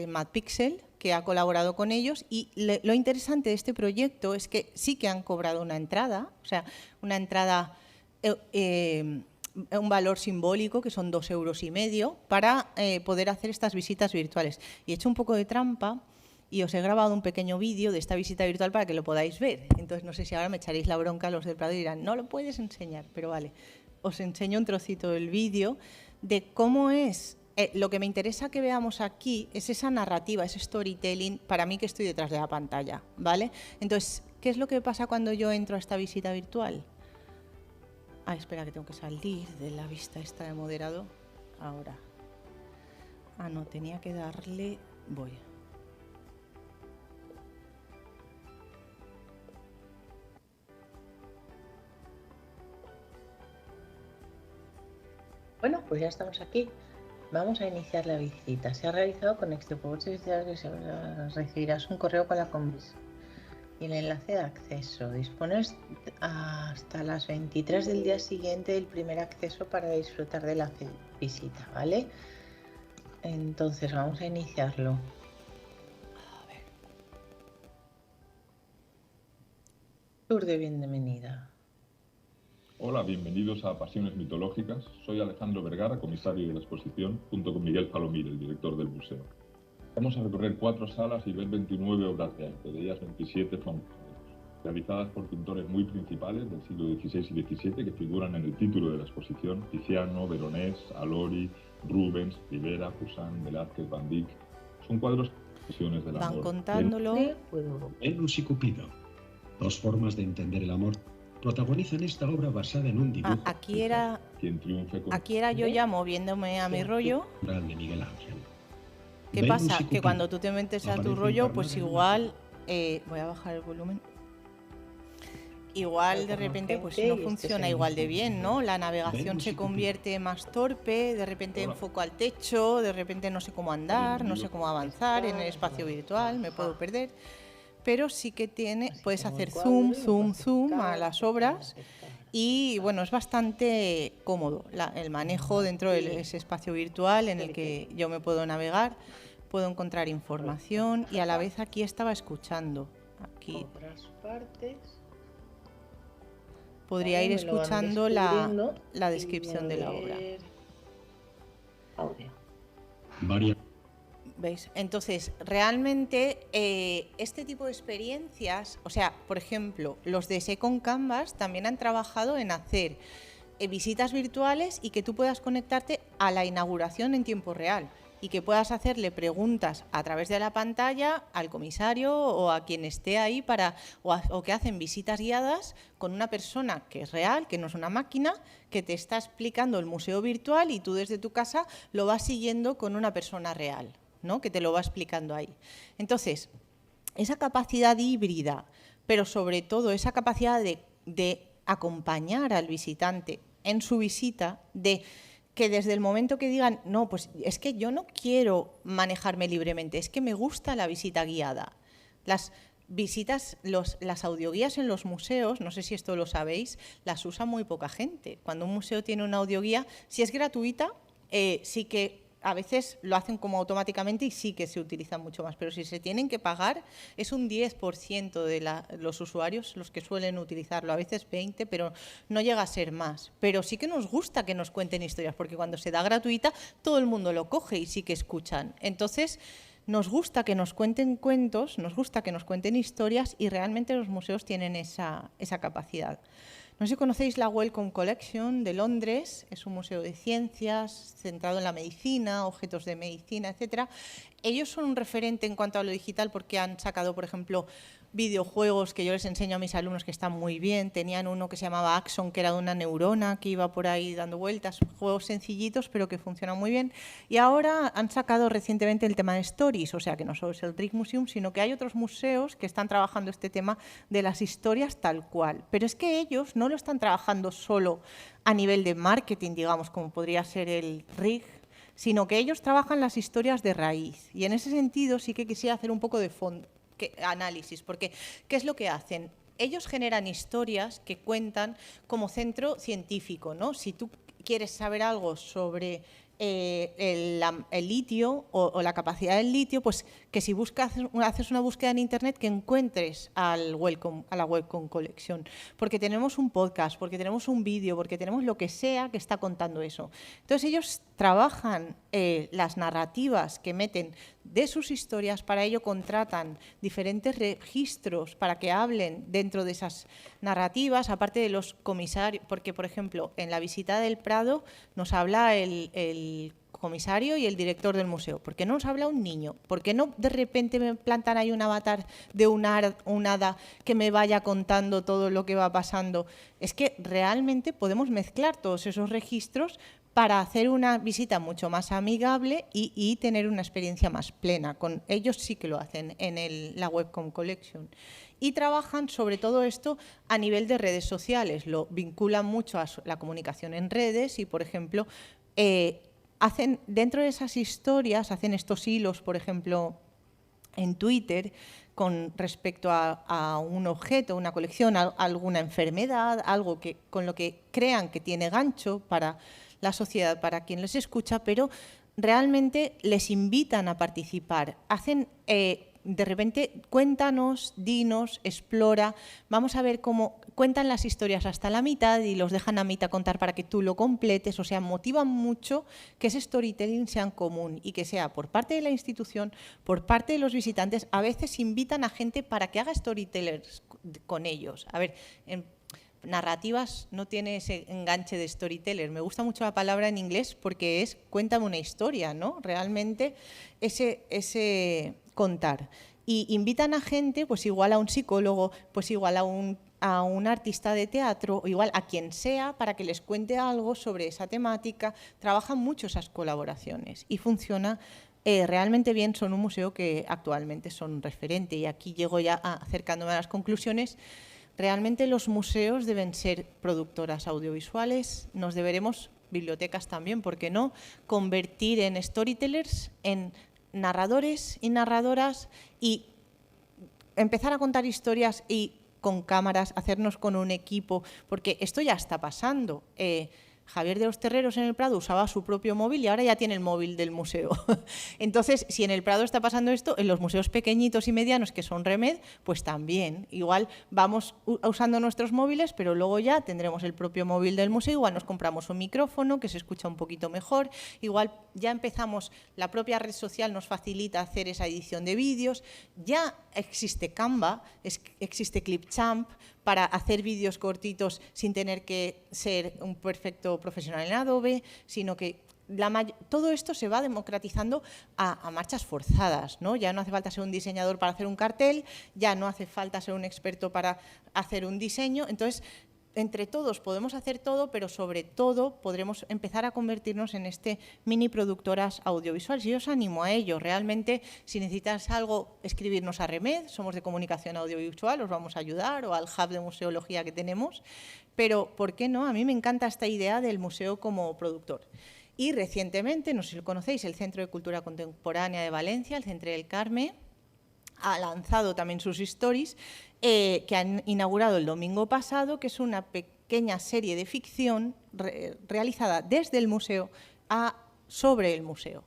MadPixel, que ha colaborado con ellos, y lo interesante de este proyecto es que sí que han cobrado una entrada, o sea, una entrada, un valor simbólico, que son 2,5 € para poder hacer estas visitas virtuales. Y he hecho un poco de trampa y os he grabado un pequeño vídeo de esta visita virtual para que lo podáis ver. Entonces, no sé si ahora me echaréis la bronca a los del Prado y dirán, no lo puedes enseñar, pero vale. Os enseño un trocito del vídeo de cómo es. Lo que me interesa que veamos aquí es esa narrativa, ese storytelling, para mí que estoy detrás de la pantalla, ¿vale? Entonces, ¿qué es lo que pasa cuando yo entro a esta visita virtual? Espera, que tengo que salir de la vista esta de moderado. Ahora. No, tenía que darle... Voy. Bueno, pues ya estamos aquí. Vamos a iniciar la visita. Se ha realizado con Extepobots y recibirás un correo con la convis y el enlace de acceso. Dispones hasta las 23 del día siguiente del primer acceso para disfrutar de la visita, ¿vale? Entonces vamos a iniciarlo. A ver. Tour de bienvenida. Hola, bienvenidos a Pasiones Mitológicas. Soy Alejandro Vergara, comisario de la exposición, junto con Miguel Palomir, el director del museo. Vamos a recorrer 4 salas y ver 29 obras de arte, de ellas 27 son realizadas por pintores muy principales del siglo XVI y XVII que figuran en el título de la exposición: Tiziano, Veronés, Alori, Rubens, Rivera, Poussin, Velázquez, Van Dyck. Son cuadros expresiones del amor. Van contándolo. Venus y Cupido, 2 formas de entender el amor, protagonizan esta obra basada en un dibujo. Aquí era yo ya moviéndome a mi rollo. De Miguel Ángel. ¿Qué pasa? Que cuando tú te metes a tu rollo, pues igual... voy a bajar el volumen. Igual de repente pues no funciona igual de bien, ¿no? La navegación se convierte más torpe, de repente enfoco al techo, de repente no sé cómo andar, no sé cómo avanzar en el espacio virtual, me puedo perder. Pero sí que puedes hacer zoom a las obras y bueno, es bastante cómodo el manejo dentro de ese espacio virtual en el que yo me puedo navegar, puedo encontrar información y a la vez aquí estaba escuchando. Aquí podría ir escuchando la descripción de la obra. Audio. ¿Veis? Entonces, realmente este tipo de experiencias, o sea, por ejemplo, los de Second Canvas también han trabajado en hacer visitas virtuales y que tú puedas conectarte a la inauguración en tiempo real y que puedas hacerle preguntas a través de la pantalla al comisario o a quien esté ahí o que hacen visitas guiadas con una persona que es real, que no es una máquina, que te está explicando el museo virtual y tú desde tu casa lo vas siguiendo con una persona real, ¿no? Que te lo va explicando ahí. Entonces, esa capacidad híbrida, pero sobre todo esa capacidad de acompañar al visitante en su visita, de que desde el momento que digan, no, pues es que yo no quiero manejarme libremente, es que me gusta la visita guiada. Las visitas, las audioguías en los museos, no sé si esto lo sabéis, las usa muy poca gente. Cuando un museo tiene una audioguía, si es gratuita, sí que a veces lo hacen como automáticamente y sí que se utiliza mucho más, pero si se tienen que pagar, es un 10% de los usuarios los que suelen utilizarlo, a veces 20%, pero no llega a ser más. Pero sí que nos gusta que nos cuenten historias, porque cuando se da gratuita, todo el mundo lo coge y sí que escuchan. Entonces, nos gusta que nos cuenten cuentos, nos gusta que nos cuenten historias y realmente los museos tienen esa capacidad. No sé si conocéis la Wellcome Collection de Londres, es un museo de ciencias centrado en la medicina, objetos de medicina, etc. Ellos son un referente en cuanto a lo digital porque han sacado, por ejemplo, videojuegos que yo les enseño a mis alumnos que están muy bien. Tenían uno que se llamaba Axon, que era de una neurona que iba por ahí dando vueltas, juegos sencillitos pero que funcionan muy bien. Y ahora han sacado recientemente el tema de Stories, o sea que no solo es el Rijksmuseum, sino que hay otros museos que están trabajando este tema de las historias tal cual. Pero es que ellos no lo están trabajando solo a nivel de marketing, digamos, como podría ser el RIG, sino que ellos trabajan las historias de raíz. Y en ese sentido sí que quisiera hacer un poco de análisis, porque ¿qué es lo que hacen? Ellos generan historias que cuentan como centro científico, ¿no? Si tú quieres saber algo sobre el litio o la capacidad del litio, pues que si haces una búsqueda en Internet, que encuentres a la Wellcome Collection, porque tenemos un podcast, porque tenemos un vídeo, porque tenemos lo que sea que está contando eso. Entonces ellos trabajan las narrativas que meten de sus historias, para ello contratan diferentes registros para que hablen dentro de esas narrativas, aparte de los comisarios, porque por ejemplo en la visita del Prado nos habla el comisario y el director del museo. ¿Por qué no nos habla un niño? ¿Por qué no de repente me plantan ahí un avatar de un hada que me vaya contando todo lo que va pasando? Es que realmente podemos mezclar todos esos registros para hacer una visita mucho más amigable y tener una experiencia más plena. Con ellos sí que lo hacen en la Wellcome Collection. Y trabajan sobre todo esto a nivel de redes sociales, lo vinculan mucho a la comunicación en redes y, por ejemplo, hacen dentro de esas historias, hacen estos hilos, por ejemplo, en Twitter, con respecto a un objeto, una colección, alguna enfermedad, algo con lo que crean que tiene gancho para la sociedad, para quien les escucha, pero realmente les invitan a participar. Hacen, de repente, cuéntanos, dinos, explora, vamos a ver cómo cuentan las historias hasta la mitad y los dejan a mitad contar para que tú lo completes, o sea, motivan mucho que ese storytelling sea en común y que sea por parte de la institución, por parte de los visitantes. A veces invitan a gente para que haga storytellers con ellos. A ver, narrativas no tiene ese enganche de storyteller. Me gusta mucho la palabra en inglés porque es cuéntame una historia, ¿no? Realmente ese contar. Y invitan a gente, pues igual a un psicólogo, pues igual a un artista de teatro, o igual a quien sea, para que les cuente algo sobre esa temática. Trabajan mucho esas colaboraciones y funciona realmente bien. Son un museo que actualmente son referente. Y aquí llego ya acercándome a las conclusiones. Realmente los museos deben ser productoras audiovisuales, nos deberemos, bibliotecas también, ¿por qué no?, convertir en storytellers, en narradores y narradoras y empezar a contar historias y con cámaras, hacernos con un equipo, porque esto ya está pasando. Javier de los Terreros en el Prado usaba su propio móvil y ahora ya tiene el móvil del museo. Entonces, si en el Prado está pasando esto, en los museos pequeñitos y medianos, que son Remed, pues también. Igual vamos usando nuestros móviles, pero luego ya tendremos el propio móvil del museo, igual nos compramos un micrófono que se escucha un poquito mejor, igual ya empezamos, la propia red social nos facilita hacer esa edición de vídeos, ya existe Canva, existe Clipchamp, para hacer vídeos cortitos sin tener que ser un perfecto profesional en Adobe, sino que todo esto se va democratizando a marchas forzadas, ¿no? Ya no hace falta ser un diseñador para hacer un cartel, ya no hace falta ser un experto para hacer un diseño. Entonces, entre todos podemos hacer todo, pero sobre todo podremos empezar a convertirnos en mini productoras audiovisuales. Yo os animo a ello. Realmente, si necesitas algo, escribirnos a Remed, somos de comunicación audiovisual, os vamos a ayudar, o al hub de museología que tenemos. Pero, ¿por qué no? A mí me encanta esta idea del museo como productor. Y recientemente, no sé si lo conocéis, el Centro de Cultura Contemporánea de Valencia, el Centre del Carme, ha lanzado también sus stories, que han inaugurado el domingo pasado, que es una pequeña serie de ficción realizada desde el museo sobre el museo,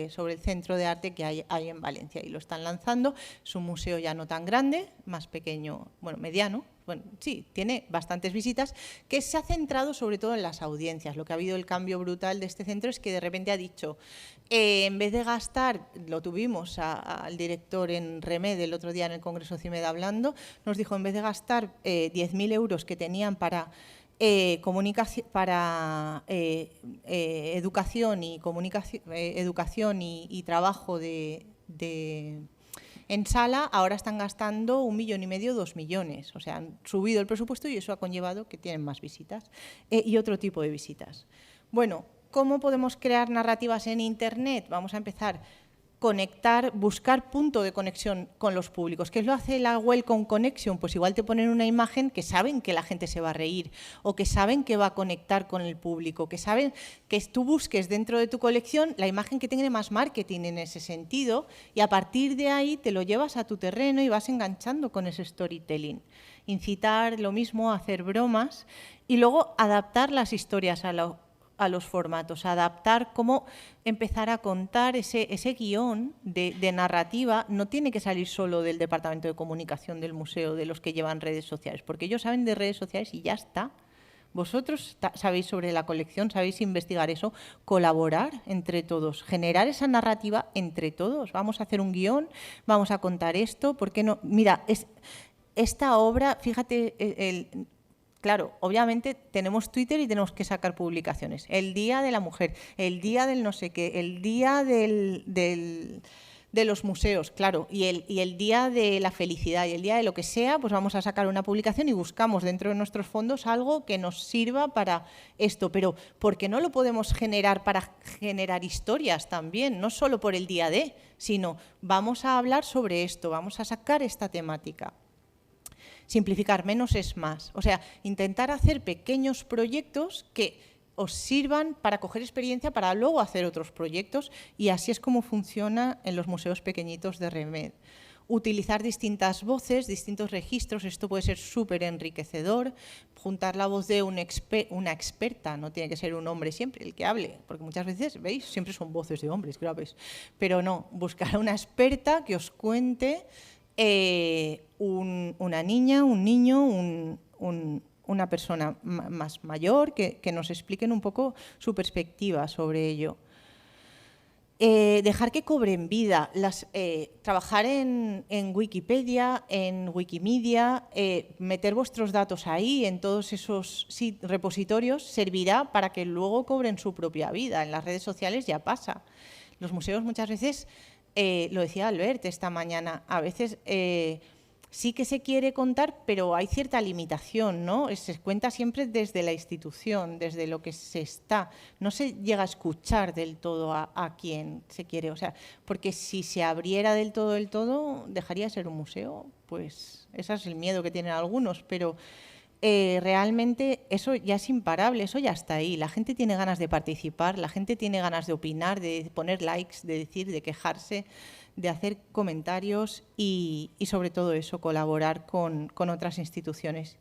sobre el centro de arte que hay en Valencia. Y lo están lanzando. Es un museo ya no tan grande, más pequeño, bueno, mediano. Bueno, sí, tiene bastantes visitas, que se ha centrado sobre todo en las audiencias. Lo que ha habido el cambio brutal de este centro es que de repente ha dicho, en vez de gastar, lo tuvimos al director en Remed el otro día en el Congreso CIMED hablando, nos dijo, en vez de gastar 10.000 euros que tenían para educación y trabajo en sala, ahora están gastando 1,5 millones, 2 millones. O sea, han subido el presupuesto y eso ha conllevado que tienen más visitas y otro tipo de visitas. Bueno, ¿cómo podemos crear narrativas en Internet? Vamos a empezar buscar punto de conexión con los públicos. ¿Qué es lo que hace la Welcome Connection? Pues igual te ponen una imagen que saben que la gente se va a reír o que saben que va a conectar con el público, que saben que tú busques dentro de tu colección la imagen que tenga más marketing en ese sentido y a partir de ahí te lo llevas a tu terreno y vas enganchando con ese storytelling. Incitar, lo mismo, hacer bromas y luego adaptar las historias a los formatos, adaptar cómo empezar a contar ese guión de narrativa. No tiene que salir solo del departamento de comunicación del museo, de los que llevan redes sociales, porque ellos saben de redes sociales y ya está. Vosotros sabéis sobre la colección, sabéis investigar eso, colaborar entre todos, generar esa narrativa entre todos. Vamos a hacer un guión, vamos a contar esto, ¿por qué no? Mira, esta obra, fíjate, claro, obviamente tenemos Twitter y tenemos que sacar publicaciones. El Día de la Mujer, el Día del no sé qué, el Día de los museos, claro, y el Día de la felicidad y el Día de lo que sea, pues vamos a sacar una publicación y buscamos dentro de nuestros fondos algo que nos sirva para esto. Pero ¿por qué no lo podemos generar para generar historias también? No solo por el día de, sino vamos a hablar sobre esto, vamos a sacar esta temática. Simplificar, menos es más. O sea, intentar hacer pequeños proyectos que os sirvan para coger experiencia para luego hacer otros proyectos y así es como funciona en los museos pequeñitos de Remed. Utilizar distintas voces, distintos registros, esto puede ser súper enriquecedor. Juntar la voz de una experta, no tiene que ser un hombre siempre el que hable, porque muchas veces, ¿veis? Siempre son voces de hombres graves. Pero no, buscar a una experta que os cuente una niña, un niño, una persona más mayor, que nos expliquen un poco su perspectiva sobre ello. Dejar que cobren vida, trabajar en Wikipedia, en Wikimedia, meter vuestros datos ahí, en todos esos repositorios, servirá para que luego cobren su propia vida. En las redes sociales ya pasa. Los museos muchas veces, lo decía Albert esta mañana, a veces sí que se quiere contar, pero hay cierta limitación, ¿no? Se cuenta siempre desde la institución, desde lo que se está. No se llega a escuchar del todo a quien se quiere. O sea, porque si se abriera del todo, dejaría de ser un museo. Pues ese es el miedo que tienen algunos, pero realmente eso ya es imparable, eso ya está ahí. La gente tiene ganas de participar, la gente tiene ganas de opinar, de poner likes, de decir, de quejarse, de hacer comentarios y sobre todo eso, colaborar con otras instituciones.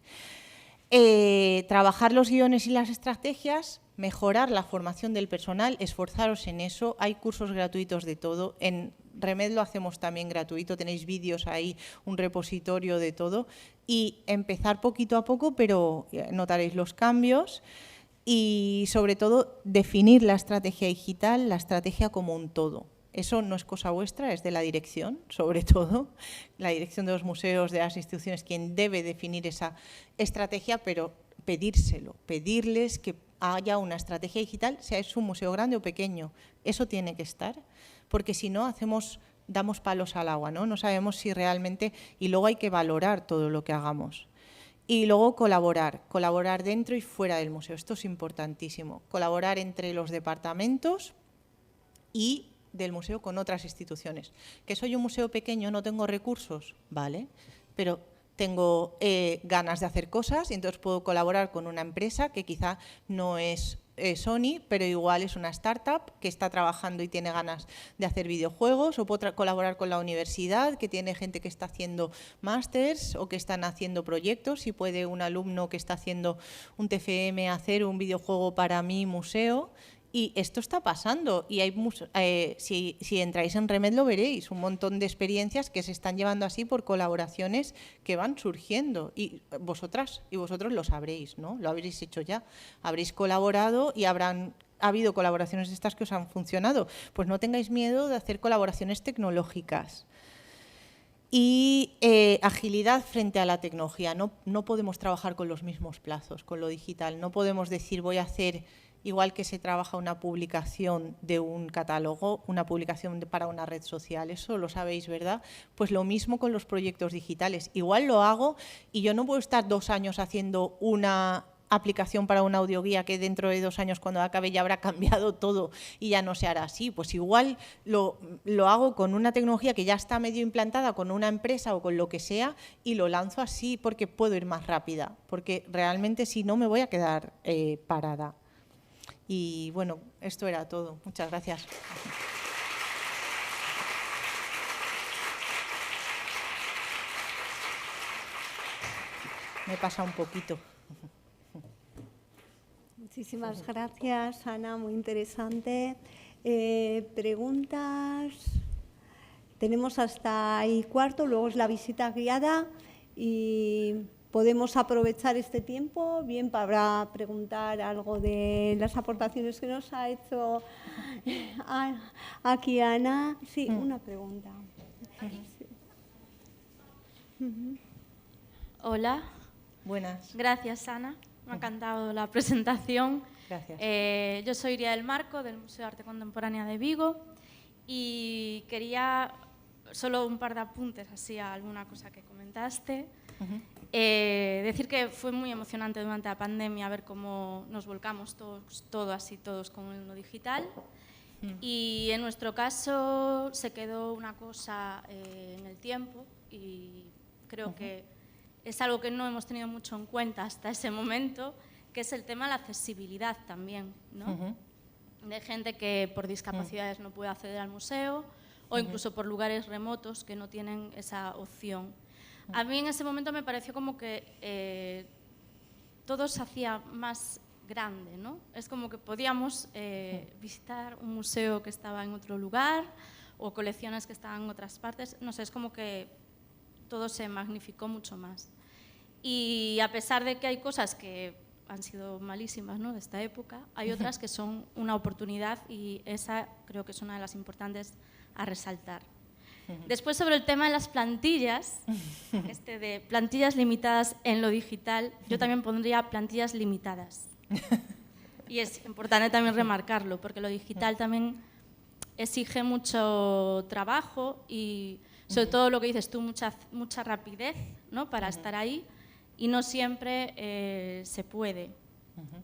Trabajar los guiones y las estrategias, mejorar la formación del personal, esforzaros en eso. Hay cursos gratuitos de todo. En Remed lo hacemos también gratuito, tenéis vídeos ahí, un repositorio de todo. Y empezar poquito a poco, pero notaréis los cambios. Y sobre todo, definir la estrategia digital, la estrategia como un todo. Eso no es cosa vuestra, es de la dirección, sobre todo, la dirección de los museos, de las instituciones, quien debe definir esa estrategia, pero pedírselo, pedirles que haya una estrategia digital, sea es un museo grande o pequeño. Eso tiene que estar, porque si no damos palos al agua, ¿no? No sabemos si realmente, y luego hay que valorar todo lo que hagamos. Y luego colaborar dentro y fuera del museo. Esto es importantísimo. Colaborar entre los departamentos y del museo con otras instituciones. Que soy un museo pequeño, no tengo recursos, vale, pero tengo ganas de hacer cosas y entonces puedo colaborar con una empresa que quizá no es Sony, pero igual es una startup que está trabajando y tiene ganas de hacer videojuegos, o puedo colaborar con la universidad, que tiene gente que está haciendo másters o que están haciendo proyectos, y puede un alumno que está haciendo un TFM hacer un videojuego para mi museo. Y esto está pasando, y hay si entráis en Remed lo veréis, un montón de experiencias que se están llevando así por colaboraciones que van surgiendo, y vosotros lo sabréis, ¿no? Lo habréis hecho ya, habréis colaborado y ha habido colaboraciones de estas que os han funcionado. Pues no tengáis miedo de hacer colaboraciones tecnológicas. Y agilidad frente a la tecnología. No podemos trabajar con los mismos plazos, con lo digital. No podemos decir voy a hacer, igual que se trabaja una publicación de un catálogo, una publicación para una red social, eso lo sabéis, ¿verdad? Pues lo mismo con los proyectos digitales. Igual lo hago y yo no puedo estar 2 años haciendo una aplicación para una audioguía que dentro de 2 años, cuando acabe, ya habrá cambiado todo y ya no se hará así. Pues igual lo hago con una tecnología que ya está medio implantada, con una empresa o con lo que sea, y lo lanzo así porque puedo ir más rápida, porque realmente si no me voy a quedar parada. Y bueno, esto era todo. Muchas gracias. Me pasa un poquito. Muchísimas gracias, Ana, muy interesante. Preguntas. Tenemos hasta ahí 1:15, luego es la visita guiada y podemos aprovechar este tiempo bien para preguntar algo de las aportaciones que nos ha hecho aquí Ana. Sí, una pregunta. Hola. Buenas. Gracias, Ana. Me ha encantado la presentación. Gracias. Yo soy Iria del Marco, del Museo de Arte Contemporánea de Vigo, y quería solo un par de apuntes así a alguna cosa que comentaste. Decir que fue muy emocionante durante la pandemia ver cómo nos volcamos todos con lo digital. Y en nuestro caso se quedó una cosa en el tiempo, y creo que es algo que no hemos tenido mucho en cuenta hasta ese momento, que es el tema de la accesibilidad también, ¿no? De gente que por discapacidades no puede acceder al museo, o incluso por lugares remotos que no tienen esa opción. A mí en ese momento me pareció como que todo se hacía más grande, ¿no? Es como que podíamos visitar un museo que estaba en otro lugar, o colecciones que estaban en otras partes. No sé, es como que todo se magnificó mucho más. Y a pesar de que hay cosas que han sido malísimas, ¿no?, de esta época, hay otras que son una oportunidad, y esa creo que es una de las importantes a resaltar. Después, sobre el tema de las plantillas, de plantillas limitadas en lo digital, yo también pondría plantillas limitadas. Y es importante también remarcarlo, porque lo digital también exige mucho trabajo y, sobre todo lo que dices tú, mucha rapidez, ¿no?, para estar ahí, y no siempre se puede,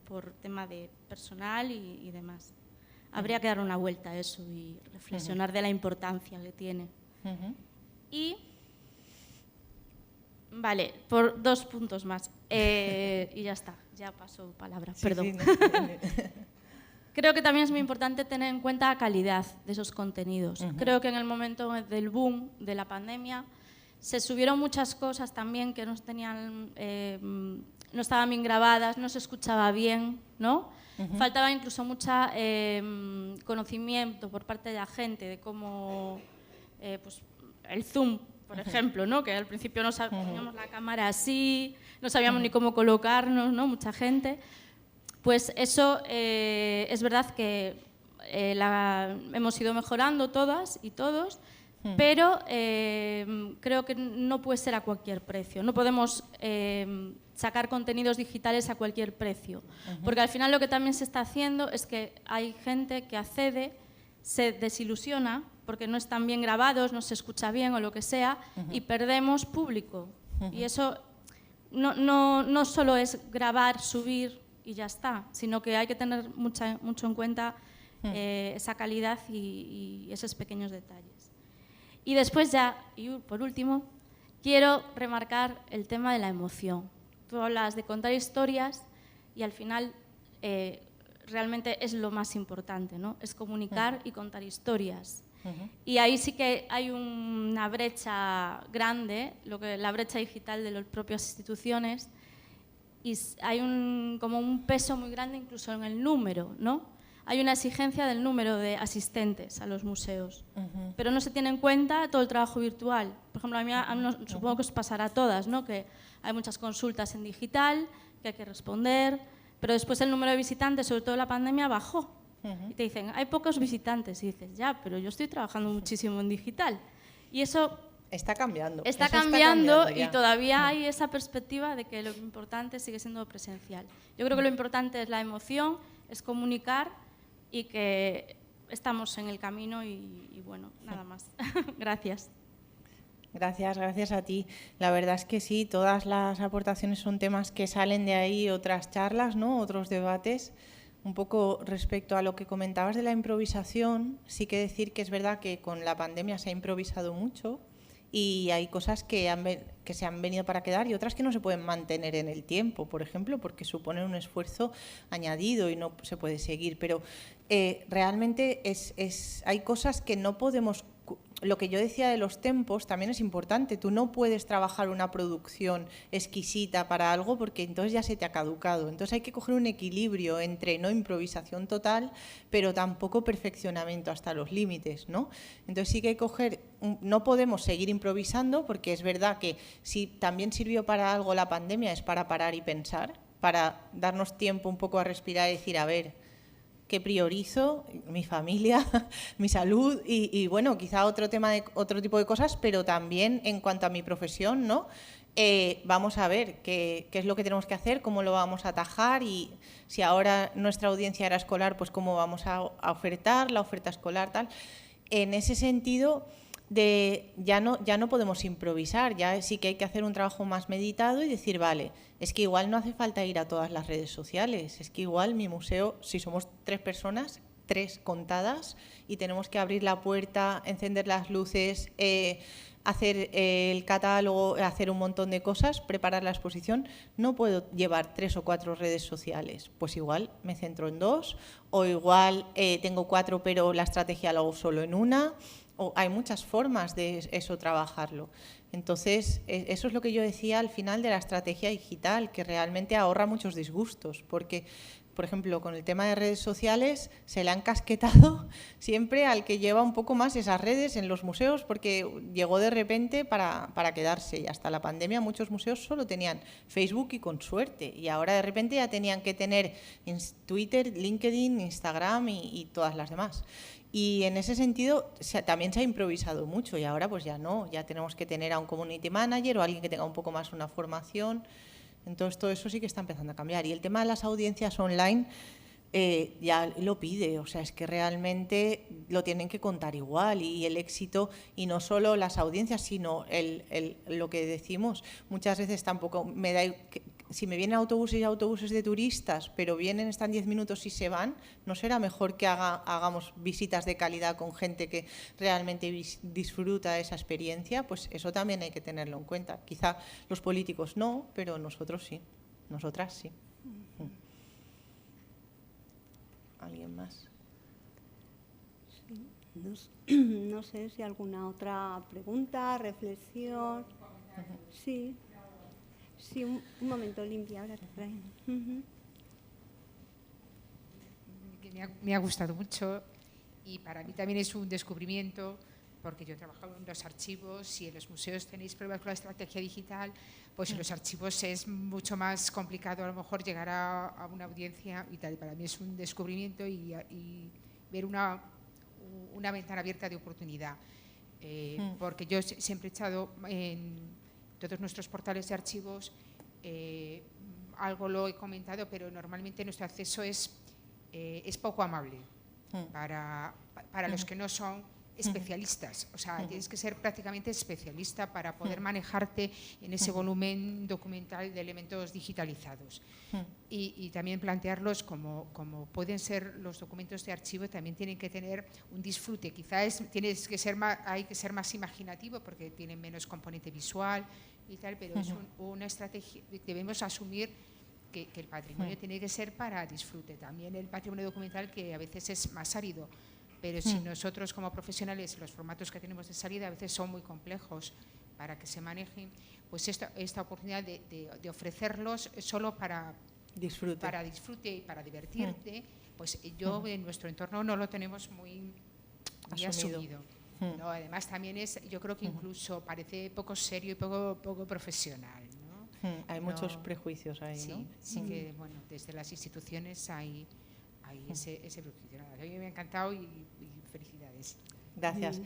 por tema de personal y demás. Habría que dar una vuelta a eso y reflexionar de la importancia que tiene. Y, vale, por 2 puntos más, y ya está, ya paso palabra, perdón. Sí, no. Creo que también es muy importante tener en cuenta la calidad de esos contenidos. Creo que en el momento del boom de la pandemia se subieron muchas cosas también que no estaban bien grabadas, no se escuchaba bien, ¿no? Faltaba incluso mucho conocimiento por parte de la gente de cómo, pues, el zoom, por ejemplo, ¿no?, que al principio no sabíamos la cámara así, no sabíamos ni cómo colocarnos, ¿no?, mucha gente. Pues eso es verdad que hemos ido mejorando todas y todos, pero creo que no puede ser a cualquier precio. No podemos sacar contenidos digitales a cualquier precio, porque al final lo que también se está haciendo es que hay gente que accede, se desilusiona porque no están bien grabados, no se escucha bien o lo que sea, y perdemos público. Y eso no solo es grabar, subir y ya está, sino que hay que tener mucho en cuenta esa calidad y esos pequeños detalles. Y después ya, y por último, quiero remarcar el tema de la emoción. Tú hablas de contar historias y al final realmente es lo más importante, ¿no? Es comunicar y contar historias. Y ahí sí que hay una brecha grande, la brecha digital de las propias instituciones, y hay como un peso muy grande incluso en el número, ¿no? Hay una exigencia del número de asistentes a los museos, pero no se tiene en cuenta todo el trabajo virtual. Por ejemplo, a mí supongo que os pasará a todas, ¿no? Que hay muchas consultas en digital, que hay que responder, pero después el número de visitantes, sobre todo en la pandemia, bajó. Y te dicen, hay pocos visitantes. Y dices, ya, pero yo estoy trabajando muchísimo en digital. Y eso está cambiando. Está cambiando y todavía hay esa perspectiva de que lo importante sigue siendo presencial. Yo creo que lo importante es la emoción, es comunicar y que estamos en el camino y bueno, nada más. Gracias. Gracias a ti. La verdad es que sí, todas las aportaciones son temas que salen de ahí, otras charlas, ¿no? Otros debates. Un poco respecto a lo que comentabas de la improvisación, sí que decir que es verdad que con la pandemia se ha improvisado mucho y hay cosas que se han venido para quedar y otras que no se pueden mantener en el tiempo, por ejemplo, porque suponen un esfuerzo añadido y no se puede seguir. Pero realmente hay cosas que no podemos... Lo que yo decía de los tempos también es importante. Tú no puedes trabajar una producción exquisita para algo porque entonces ya se te ha caducado. Entonces hay que coger un equilibrio entre no improvisación total, pero tampoco perfeccionamiento hasta los límites, ¿no? Entonces sí que hay que coger... No podemos seguir improvisando porque es verdad que si también sirvió para algo la pandemia es para parar y pensar, para darnos tiempo un poco a respirar y decir, a ver... que priorizo, mi familia, mi salud y bueno, quizá otro tipo de cosas, pero también en cuanto a mi profesión, ¿no? Vamos a ver qué es lo que tenemos que hacer, cómo lo vamos a atajar y si ahora nuestra audiencia era escolar, pues cómo vamos a ofertar la oferta escolar, tal. En ese sentido... ya no podemos improvisar, ya sí que hay que hacer un trabajo más meditado y decir, vale, es que igual no hace falta ir a todas las redes sociales, es que igual mi museo, si somos 3 personas, 3 contadas, y tenemos que abrir la puerta, encender las luces, hacer el catálogo, hacer un montón de cosas, preparar la exposición, no puedo llevar 3 o 4 redes sociales, pues igual me centro en 2, o igual tengo 4 pero la estrategia la hago solo en una. O hay muchas formas de eso trabajarlo. Entonces, eso es lo que yo decía al final de la estrategia digital, que realmente ahorra muchos disgustos, porque, por ejemplo, con el tema de redes sociales se le han casquetado siempre al que lleva un poco más esas redes en los museos, porque llegó de repente para quedarse y hasta la pandemia muchos museos solo tenían Facebook y con suerte, y ahora de repente ya tenían que tener Twitter, LinkedIn, Instagram y todas las demás. Y en ese sentido también se ha improvisado mucho y ahora pues ya no, ya tenemos que tener a un community manager o alguien que tenga un poco más una formación. Entonces todo eso sí que está empezando a cambiar. Y el tema de las audiencias online ya lo pide, o sea, es que realmente lo tienen que contar igual y el éxito, y no solo las audiencias, sino lo que decimos, muchas veces tampoco me da... Si me vienen autobuses y autobuses de turistas, pero vienen, están 10 minutos y se van, ¿no será mejor que hagamos visitas de calidad con gente que realmente disfruta esa experiencia? Pues eso también hay que tenerlo en cuenta. Quizá los políticos no, pero nosotros sí, nosotras sí. ¿Alguien más? Sí. No sé si alguna otra pregunta, reflexión. Sí. Sí, un momento, limpia, ahora te traigo. Me ha gustado mucho y para mí también es un descubrimiento, porque yo he trabajado en los archivos y en los museos tenéis pruebas con la estrategia digital, pues en los archivos es mucho más complicado a lo mejor llegar a una audiencia y tal. Y para mí es un descubrimiento y ver una ventana abierta de oportunidad, porque yo siempre he echado en todos nuestros portales de archivos, algo lo he comentado, pero normalmente nuestro acceso es poco amable para los que no son especialistas, o sea, tienes que ser prácticamente especialista para poder manejarte en ese volumen documental de elementos digitalizados. Y también plantearlos como pueden ser los documentos de archivo, también tienen que tener un disfrute. Quizás hay que ser más imaginativo porque tienen menos componente visual y tal, pero es una estrategia. Debemos asumir que el patrimonio tiene que ser para disfrute. También el patrimonio documental, que a veces es más árido. Pero si nosotros como profesionales, los formatos que tenemos de salida a veces son muy complejos para que se manejen, pues esta oportunidad de ofrecerlos solo para disfrute y para divertirte, pues yo en nuestro entorno no lo tenemos muy asumido. ¿No? Además también yo creo que incluso parece poco serio y poco profesional, ¿no? Hay muchos prejuicios ahí, sí, ¿no? Sí, que bueno, desde las instituciones hay ese prejuicio. A mí me ha encantado y felicidades. Gracias.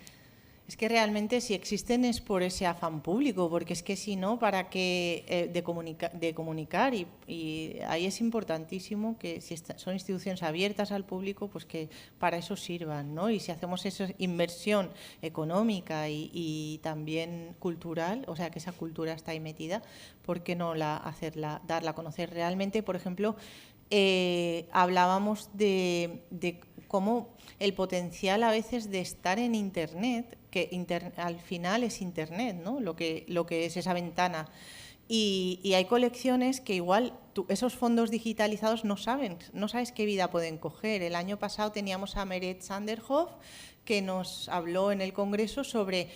Es que realmente si existen es por ese afán público, porque es que si no, ¿para qué de comunicar? Y ahí es importantísimo que si son instituciones abiertas al público, pues que para eso sirvan, ¿no? Y si hacemos esa inversión económica y también cultural, o sea, que esa cultura está ahí metida, ¿por qué no darla a conocer realmente? Por ejemplo, hablábamos de cómo el potencial a veces de estar en Internet, que al final es Internet, ¿no? Lo que es esa ventana. Y hay colecciones que igual esos fondos digitalizados no sabes qué vida pueden coger. El año pasado teníamos a Meret Sanderhoff, que nos habló en el Congreso sobre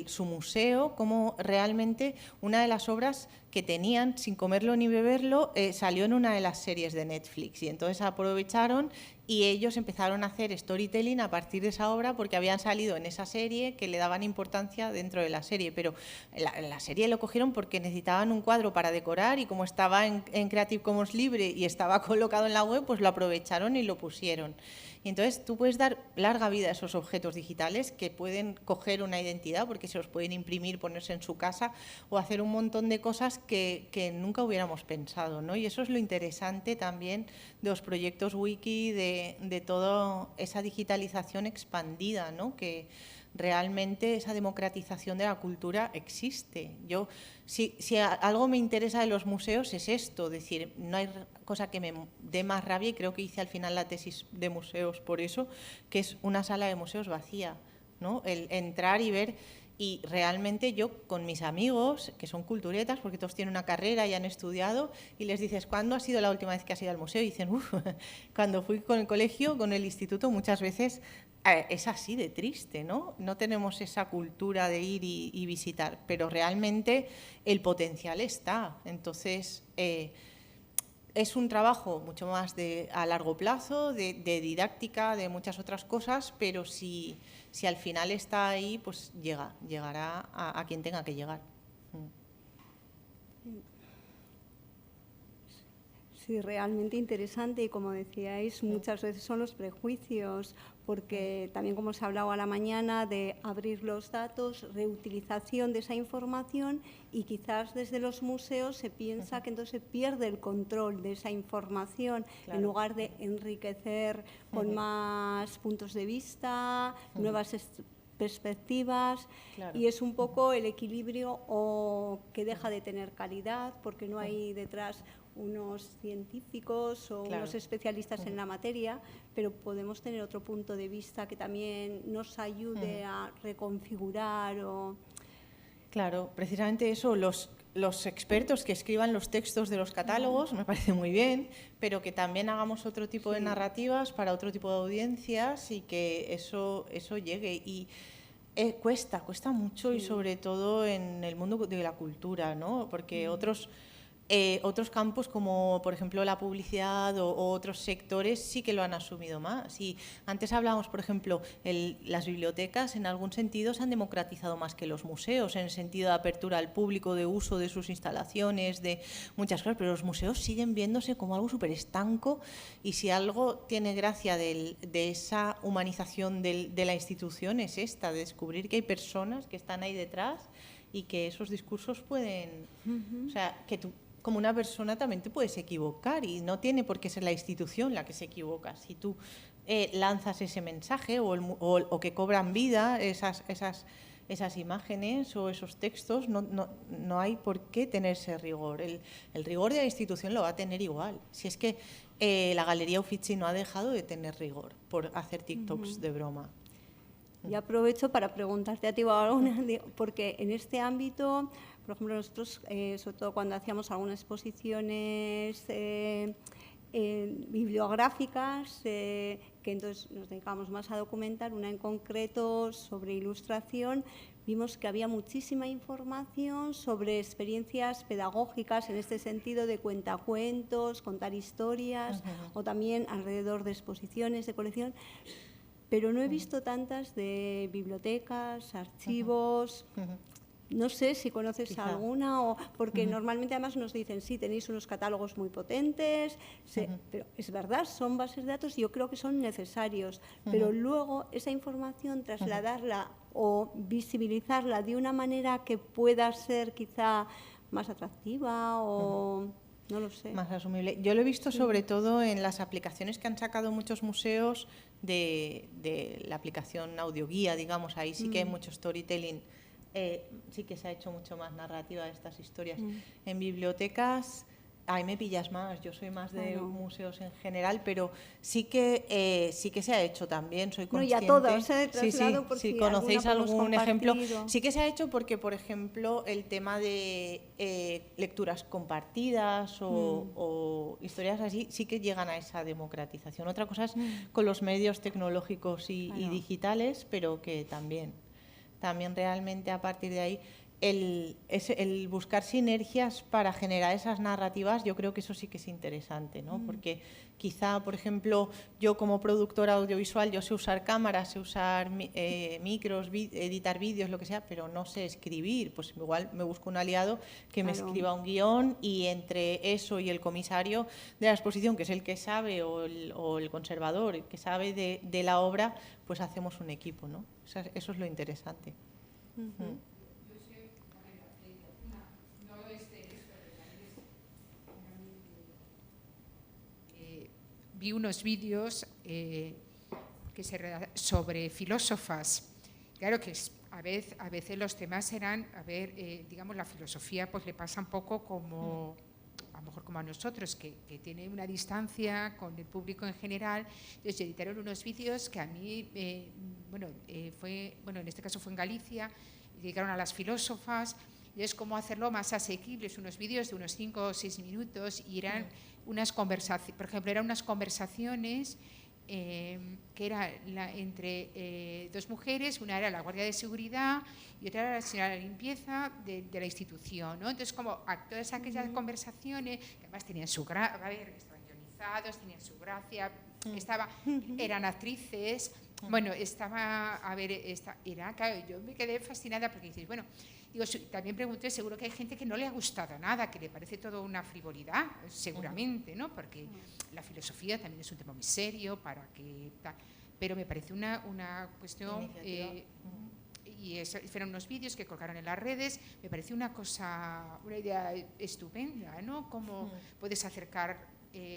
su museo, cómo realmente una de las obras que tenían, sin comerlo ni beberlo, salió en una de las series de Netflix. Y entonces aprovecharon y ellos empezaron a hacer storytelling a partir de esa obra porque habían salido en esa serie que le daban importancia dentro de la serie. Pero la serie lo cogieron porque necesitaban un cuadro para decorar y como estaba en Creative Commons libre y estaba colocado en la web, pues lo aprovecharon y lo pusieron. Y entonces tú puedes dar larga vida a esos objetos digitales que pueden coger una identidad porque se los pueden imprimir, ponerse en su casa o hacer un montón de cosas que nunca hubiéramos pensado, ¿no? Y eso es lo interesante también de los proyectos wiki, de toda esa digitalización expandida, ¿no? Que realmente esa democratización de la cultura existe. Si algo me interesa de los museos es esto, es decir, no hay cosa que me dé más rabia, y creo que hice al final la tesis de museos por eso, que es una sala de museos vacía, ¿no? El entrar y ver. Y realmente yo con mis amigos, que son culturetas, porque todos tienen una carrera y han estudiado, y les dices, ¿cuándo ha sido la última vez que has ido al museo? Y dicen, cuando fui con el colegio, con el instituto, muchas veces es así de triste, ¿no? No tenemos esa cultura de ir y visitar, pero realmente el potencial está. Entonces, es un trabajo mucho más a largo plazo, de didáctica, de muchas otras cosas, pero si al final está ahí, pues llegará a quien tenga que llegar. Sí, realmente interesante y como decíais, muchas veces son los prejuicios, porque también como se ha hablado a la mañana de abrir los datos, reutilización de esa información y quizás desde los museos se piensa que entonces se pierde el control de esa información en lugar de enriquecer con más puntos de vista, nuevas perspectivas y es un poco el equilibrio o que deja de tener calidad porque no hay detrás unos científicos o unos especialistas en la materia, pero podemos tener otro punto de vista que también nos ayude a reconfigurar o... Claro, precisamente eso, los expertos que escriban los textos de los catálogos me parece muy bien, pero que también hagamos otro tipo de narrativas para otro tipo de audiencias y que eso llegue. Y cuesta mucho y sobre todo en el mundo de la cultura, ¿no? Porque otros campos como por ejemplo la publicidad o otros sectores sí que lo han asumido más. Y antes hablábamos, por ejemplo, las bibliotecas en algún sentido se han democratizado más que los museos, en el sentido de apertura al público, de uso de sus instalaciones, de muchas cosas, pero los museos siguen viéndose como algo súper estanco y si algo tiene gracia de esa humanización de la institución es esta, de descubrir que hay personas que están ahí detrás y que esos discursos pueden... O sea, que tú como una persona también te puedes equivocar y no tiene por qué ser la institución la que se equivoca. Si tú lanzas ese mensaje o que cobran vida esas imágenes o esos textos, no hay por qué tener ese rigor. El rigor de la institución lo va a tener igual. Si es que la Galería Uffizi no ha dejado de tener rigor por hacer TikToks de broma. Y aprovecho para preguntarte a ti, porque en este ámbito, por ejemplo, nosotros, sobre todo cuando hacíamos algunas exposiciones bibliográficas, que entonces nos dedicábamos más a documentar, una en concreto sobre ilustración, vimos que había muchísima información sobre experiencias pedagógicas en este sentido de cuentacuentos, contar historias, o también alrededor de exposiciones, de colección, pero no he visto tantas de bibliotecas, archivos. No sé si conoces alguna, porque normalmente además nos dicen, sí, tenéis unos catálogos muy potentes, pero es verdad, son bases de datos y yo creo que son necesarios, pero luego esa información trasladarla o visibilizarla de una manera que pueda ser quizá más atractiva o... No lo sé. Más asumible. Yo lo he visto sobre todo en las aplicaciones que han sacado muchos museos de la aplicación audioguía, digamos, ahí sí que hay mucho storytelling, sí que se ha hecho mucho más narrativa de estas historias. En bibliotecas, ahí me pillas más, yo soy más de museos en general, pero sí que se ha hecho también, soy consciente. No, y a todos, traslado por si conocéis algún ejemplo. Sí que se ha hecho porque, por ejemplo, el tema de lecturas compartidas o historias así, sí que llegan a esa democratización. Otra cosa es con los medios tecnológicos y digitales, pero que también realmente a partir de ahí el buscar sinergias para generar esas narrativas, yo creo que eso sí que es interesante, ¿no? Porque quizá, por ejemplo, yo como productora audiovisual, yo sé usar cámaras, sé usar micros, editar vídeos, lo que sea, pero no sé escribir. Pues igual me busco un aliado que me escriba un guión y entre eso y el comisario de la exposición, que es el que sabe, o el conservador, que sabe de la obra, pues hacemos un equipo, ¿no? Eso es lo interesante. Vi unos vídeos sobre filósofas. Claro que a veces los temas eran, digamos, la filosofía pues le pasa un poco como, a lo mejor como a nosotros, que tiene una distancia con el público en general. Entonces editaron unos vídeos que a mí, en este caso fue en Galicia, dedicaron a las filósofas. Y es como hacerlo más asequibles, unos vídeos de unos 5 o 6 minutos, y eran unas conversaciones, por ejemplo, eran unas conversaciones que era entre dos mujeres, una era la guardia de seguridad y otra era la señora de la limpieza de la institución, ¿no? Entonces, como a todas aquellas conversaciones, que además tenían su gracia, estaban guionizados, tenían su gracia, eran actrices, bueno, claro, yo me quedé fascinada porque dices, bueno, digo, también pregunté, seguro que hay gente que no le ha gustado nada, que le parece todo una frivolidad, seguramente, ¿no? Porque la filosofía también es un tema muy serio, pero me parece una cuestión, y fueron unos vídeos que colgaron en las redes, me parece una idea estupenda, ¿no? Cómo puedes acercar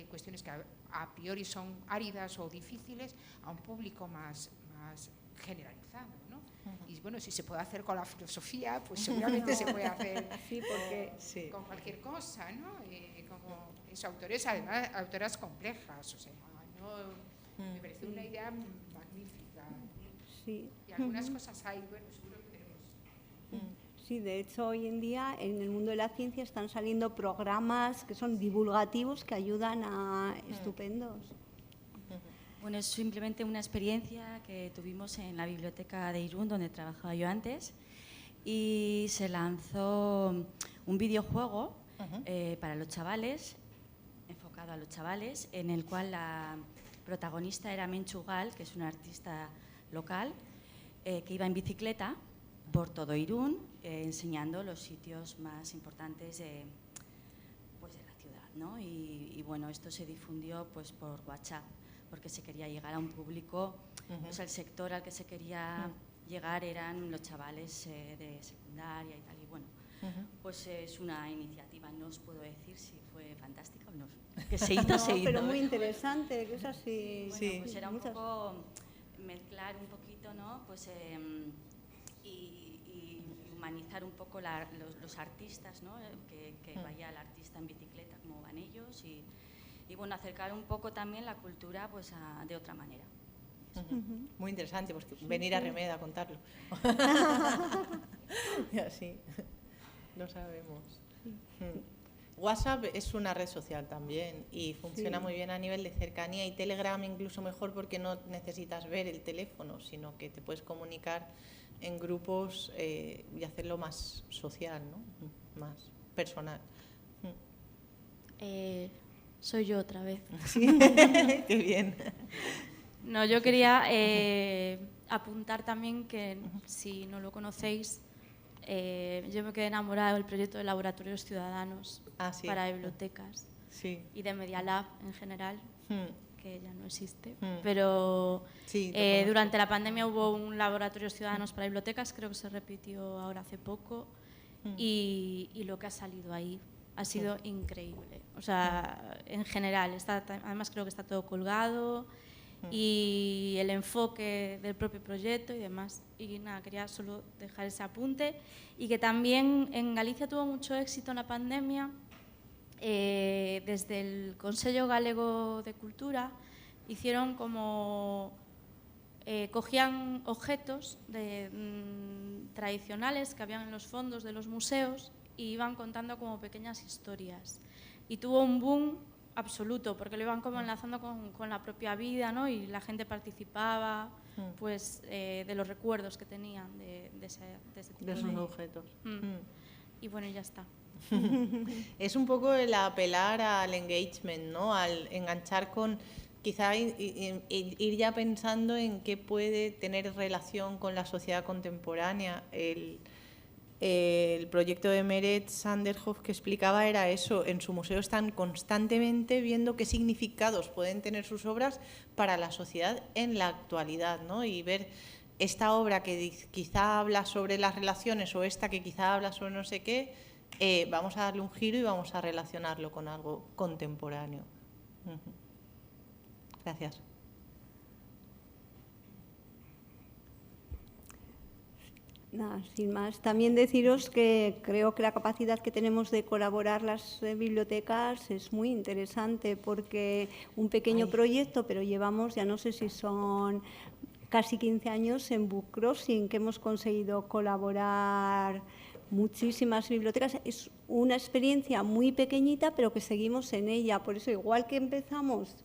cuestiones que a priori son áridas o difíciles a un público más generalizado, ¿no? Y bueno, si se puede hacer con la filosofía, pues seguramente se puede hacer con cualquier cosa, ¿no? Como autores, además, autoras complejas, o sea, ¿no? Me parece una idea magnífica. Sí. Y algunas cosas hay, bueno, seguro que tenemos. Sí, de hecho, hoy en día en el mundo de la ciencia están saliendo programas que son divulgativos que ayudan estupendos. Bueno, es simplemente una experiencia que tuvimos en la biblioteca de Irún, donde trabajaba yo antes, y se lanzó un videojuego para los chavales, enfocado a los chavales, en el cual la protagonista era Menchugal, que es una artista local, que iba en bicicleta por todo Irún, enseñando los sitios más importantes de la ciudad, ¿no? Y bueno, esto se difundió pues por WhatsApp, porque se quería llegar a un público, pues el sector al que se quería llegar eran los chavales de secundaria y tal, y bueno, pues es una iniciativa nueva, no os puedo decir si fue fantástica o no. Que se hizo, se hizo. Pero muy interesante, que es así. Bueno, sí, pues era un muchas... poco mezclar un poquito, ¿no? Pues, y humanizar un poco los artistas, ¿no? Que vaya el artista en bicicleta, como van ellos, y bueno, acercar un poco también la cultura pues de otra manera. Muy interesante, pues venir a Remed a contarlo. Y así, lo sabemos. WhatsApp es una red social también y funciona muy bien a nivel de cercanía, y Telegram incluso mejor porque no necesitas ver el teléfono, sino que te puedes comunicar en grupos y hacerlo más social, ¿no? Más personal. Soy yo otra vez. Sí. Qué bien. No, yo quería apuntar también que, si no lo conocéis, yo me quedé enamorada del proyecto de laboratorios ciudadanos para bibliotecas y de Media Lab en general, que ya no existe. Pero durante la pandemia hubo un laboratorio ciudadanos para bibliotecas, creo que se repitió ahora hace poco, y lo que ha salido ahí ha sido increíble. O sea, en general, además creo que está todo colgado, y el enfoque del propio proyecto y demás. Y nada, quería solo dejar ese apunte, y que también en Galicia tuvo mucho éxito en la pandemia. Desde el Consello Galego de Cultura hicieron como cogían objetos tradicionales que habían en los fondos de los museos y iban contando como pequeñas historias, y tuvo un boom absoluto, porque lo iban como enlazando con la propia vida, ¿no? Y la gente participaba pues, de los recuerdos que tenían de ese tipo de esos objetos. Y bueno, ya está. Es un poco el apelar al engagement, ¿no? Al enganchar con, quizá ir ya pensando en qué puede tener relación con la sociedad contemporánea. El proyecto de Meret Sanderhoff que explicaba era eso: en su museo están constantemente viendo qué significados pueden tener sus obras para la sociedad en la actualidad, ¿no? Y ver esta obra que quizá habla sobre las relaciones, o esta que quizá habla sobre no sé qué, vamos a darle un giro y vamos a relacionarlo con algo contemporáneo. Gracias. Nada, sin más. También deciros que creo que la capacidad que tenemos de colaborar las bibliotecas es muy interesante, porque un pequeño proyecto, pero llevamos, ya no sé si son casi 15 años en Book Crossing, que hemos conseguido colaborar muchísimas bibliotecas. Es una experiencia muy pequeñita, pero que seguimos en ella. Por eso, igual que empezamos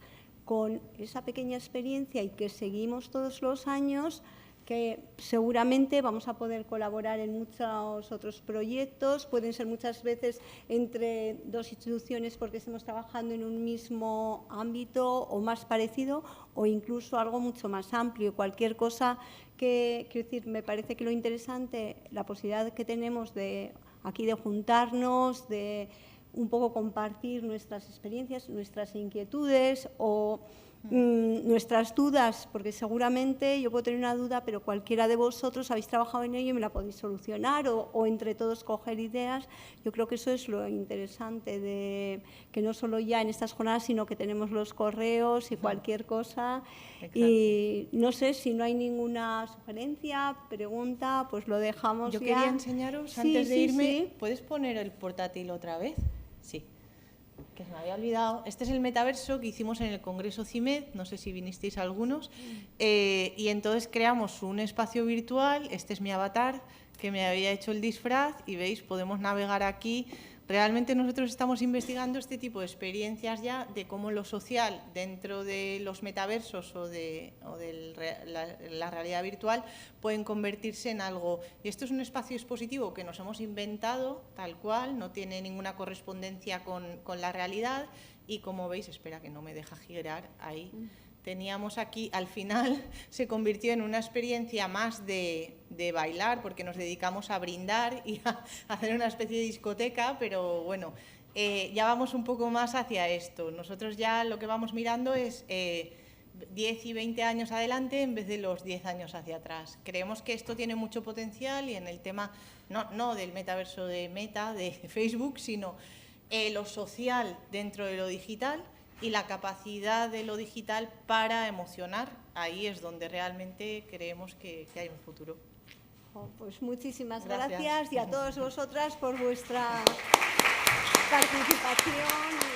con esa pequeña experiencia y que seguimos todos los años, que seguramente vamos a poder colaborar en muchos otros proyectos. Pueden ser muchas veces entre dos instituciones porque estemos trabajando en un mismo ámbito o más parecido, o incluso algo mucho más amplio. Cualquier cosa que, quiero decir, me parece que lo interesante, la posibilidad que tenemos de aquí de juntarnos, de un poco compartir nuestras experiencias, nuestras inquietudes o nuestras dudas, porque seguramente yo puedo tener una duda, pero cualquiera de vosotros habéis trabajado en ello y me la podéis solucionar, o entre todos coger ideas. Yo creo que eso es lo interesante, de que no solo ya en estas jornadas, sino que tenemos los correos y cualquier cosa. Exacto. Y no sé, si no hay ninguna sugerencia, pregunta, pues lo dejamos. Yo quería enseñaros, antes de irme, ¿puedes poner el portátil otra vez? Sí. Que se me había olvidado. Este es el metaverso que hicimos en el Congreso CIMED, no sé si vinisteis algunos, y entonces creamos un espacio virtual. Este es mi avatar, que me había hecho el disfraz, y veis, podemos navegar aquí. Realmente nosotros estamos investigando este tipo de experiencias ya, de cómo lo social dentro de los metaversos o de la realidad virtual pueden convertirse en algo. Y esto es un espacio expositivo que nos hemos inventado tal cual, no tiene ninguna correspondencia con la realidad, y como veis, espera que no me deja girar ahí. Teníamos aquí, al final se convirtió en una experiencia más de bailar, porque nos dedicamos a brindar y a hacer una especie de discoteca, pero bueno, ya vamos un poco más hacia esto. Nosotros ya lo que vamos mirando es 10 y 20 años adelante en vez de los 10 años hacia atrás. Creemos que esto tiene mucho potencial, y en el tema no del metaverso de Meta, de Facebook, sino lo social dentro de lo digital y la capacidad de lo digital para emocionar. Ahí es donde realmente creemos que hay un futuro. Pues muchísimas gracias y a todos vosotras por vuestra participación.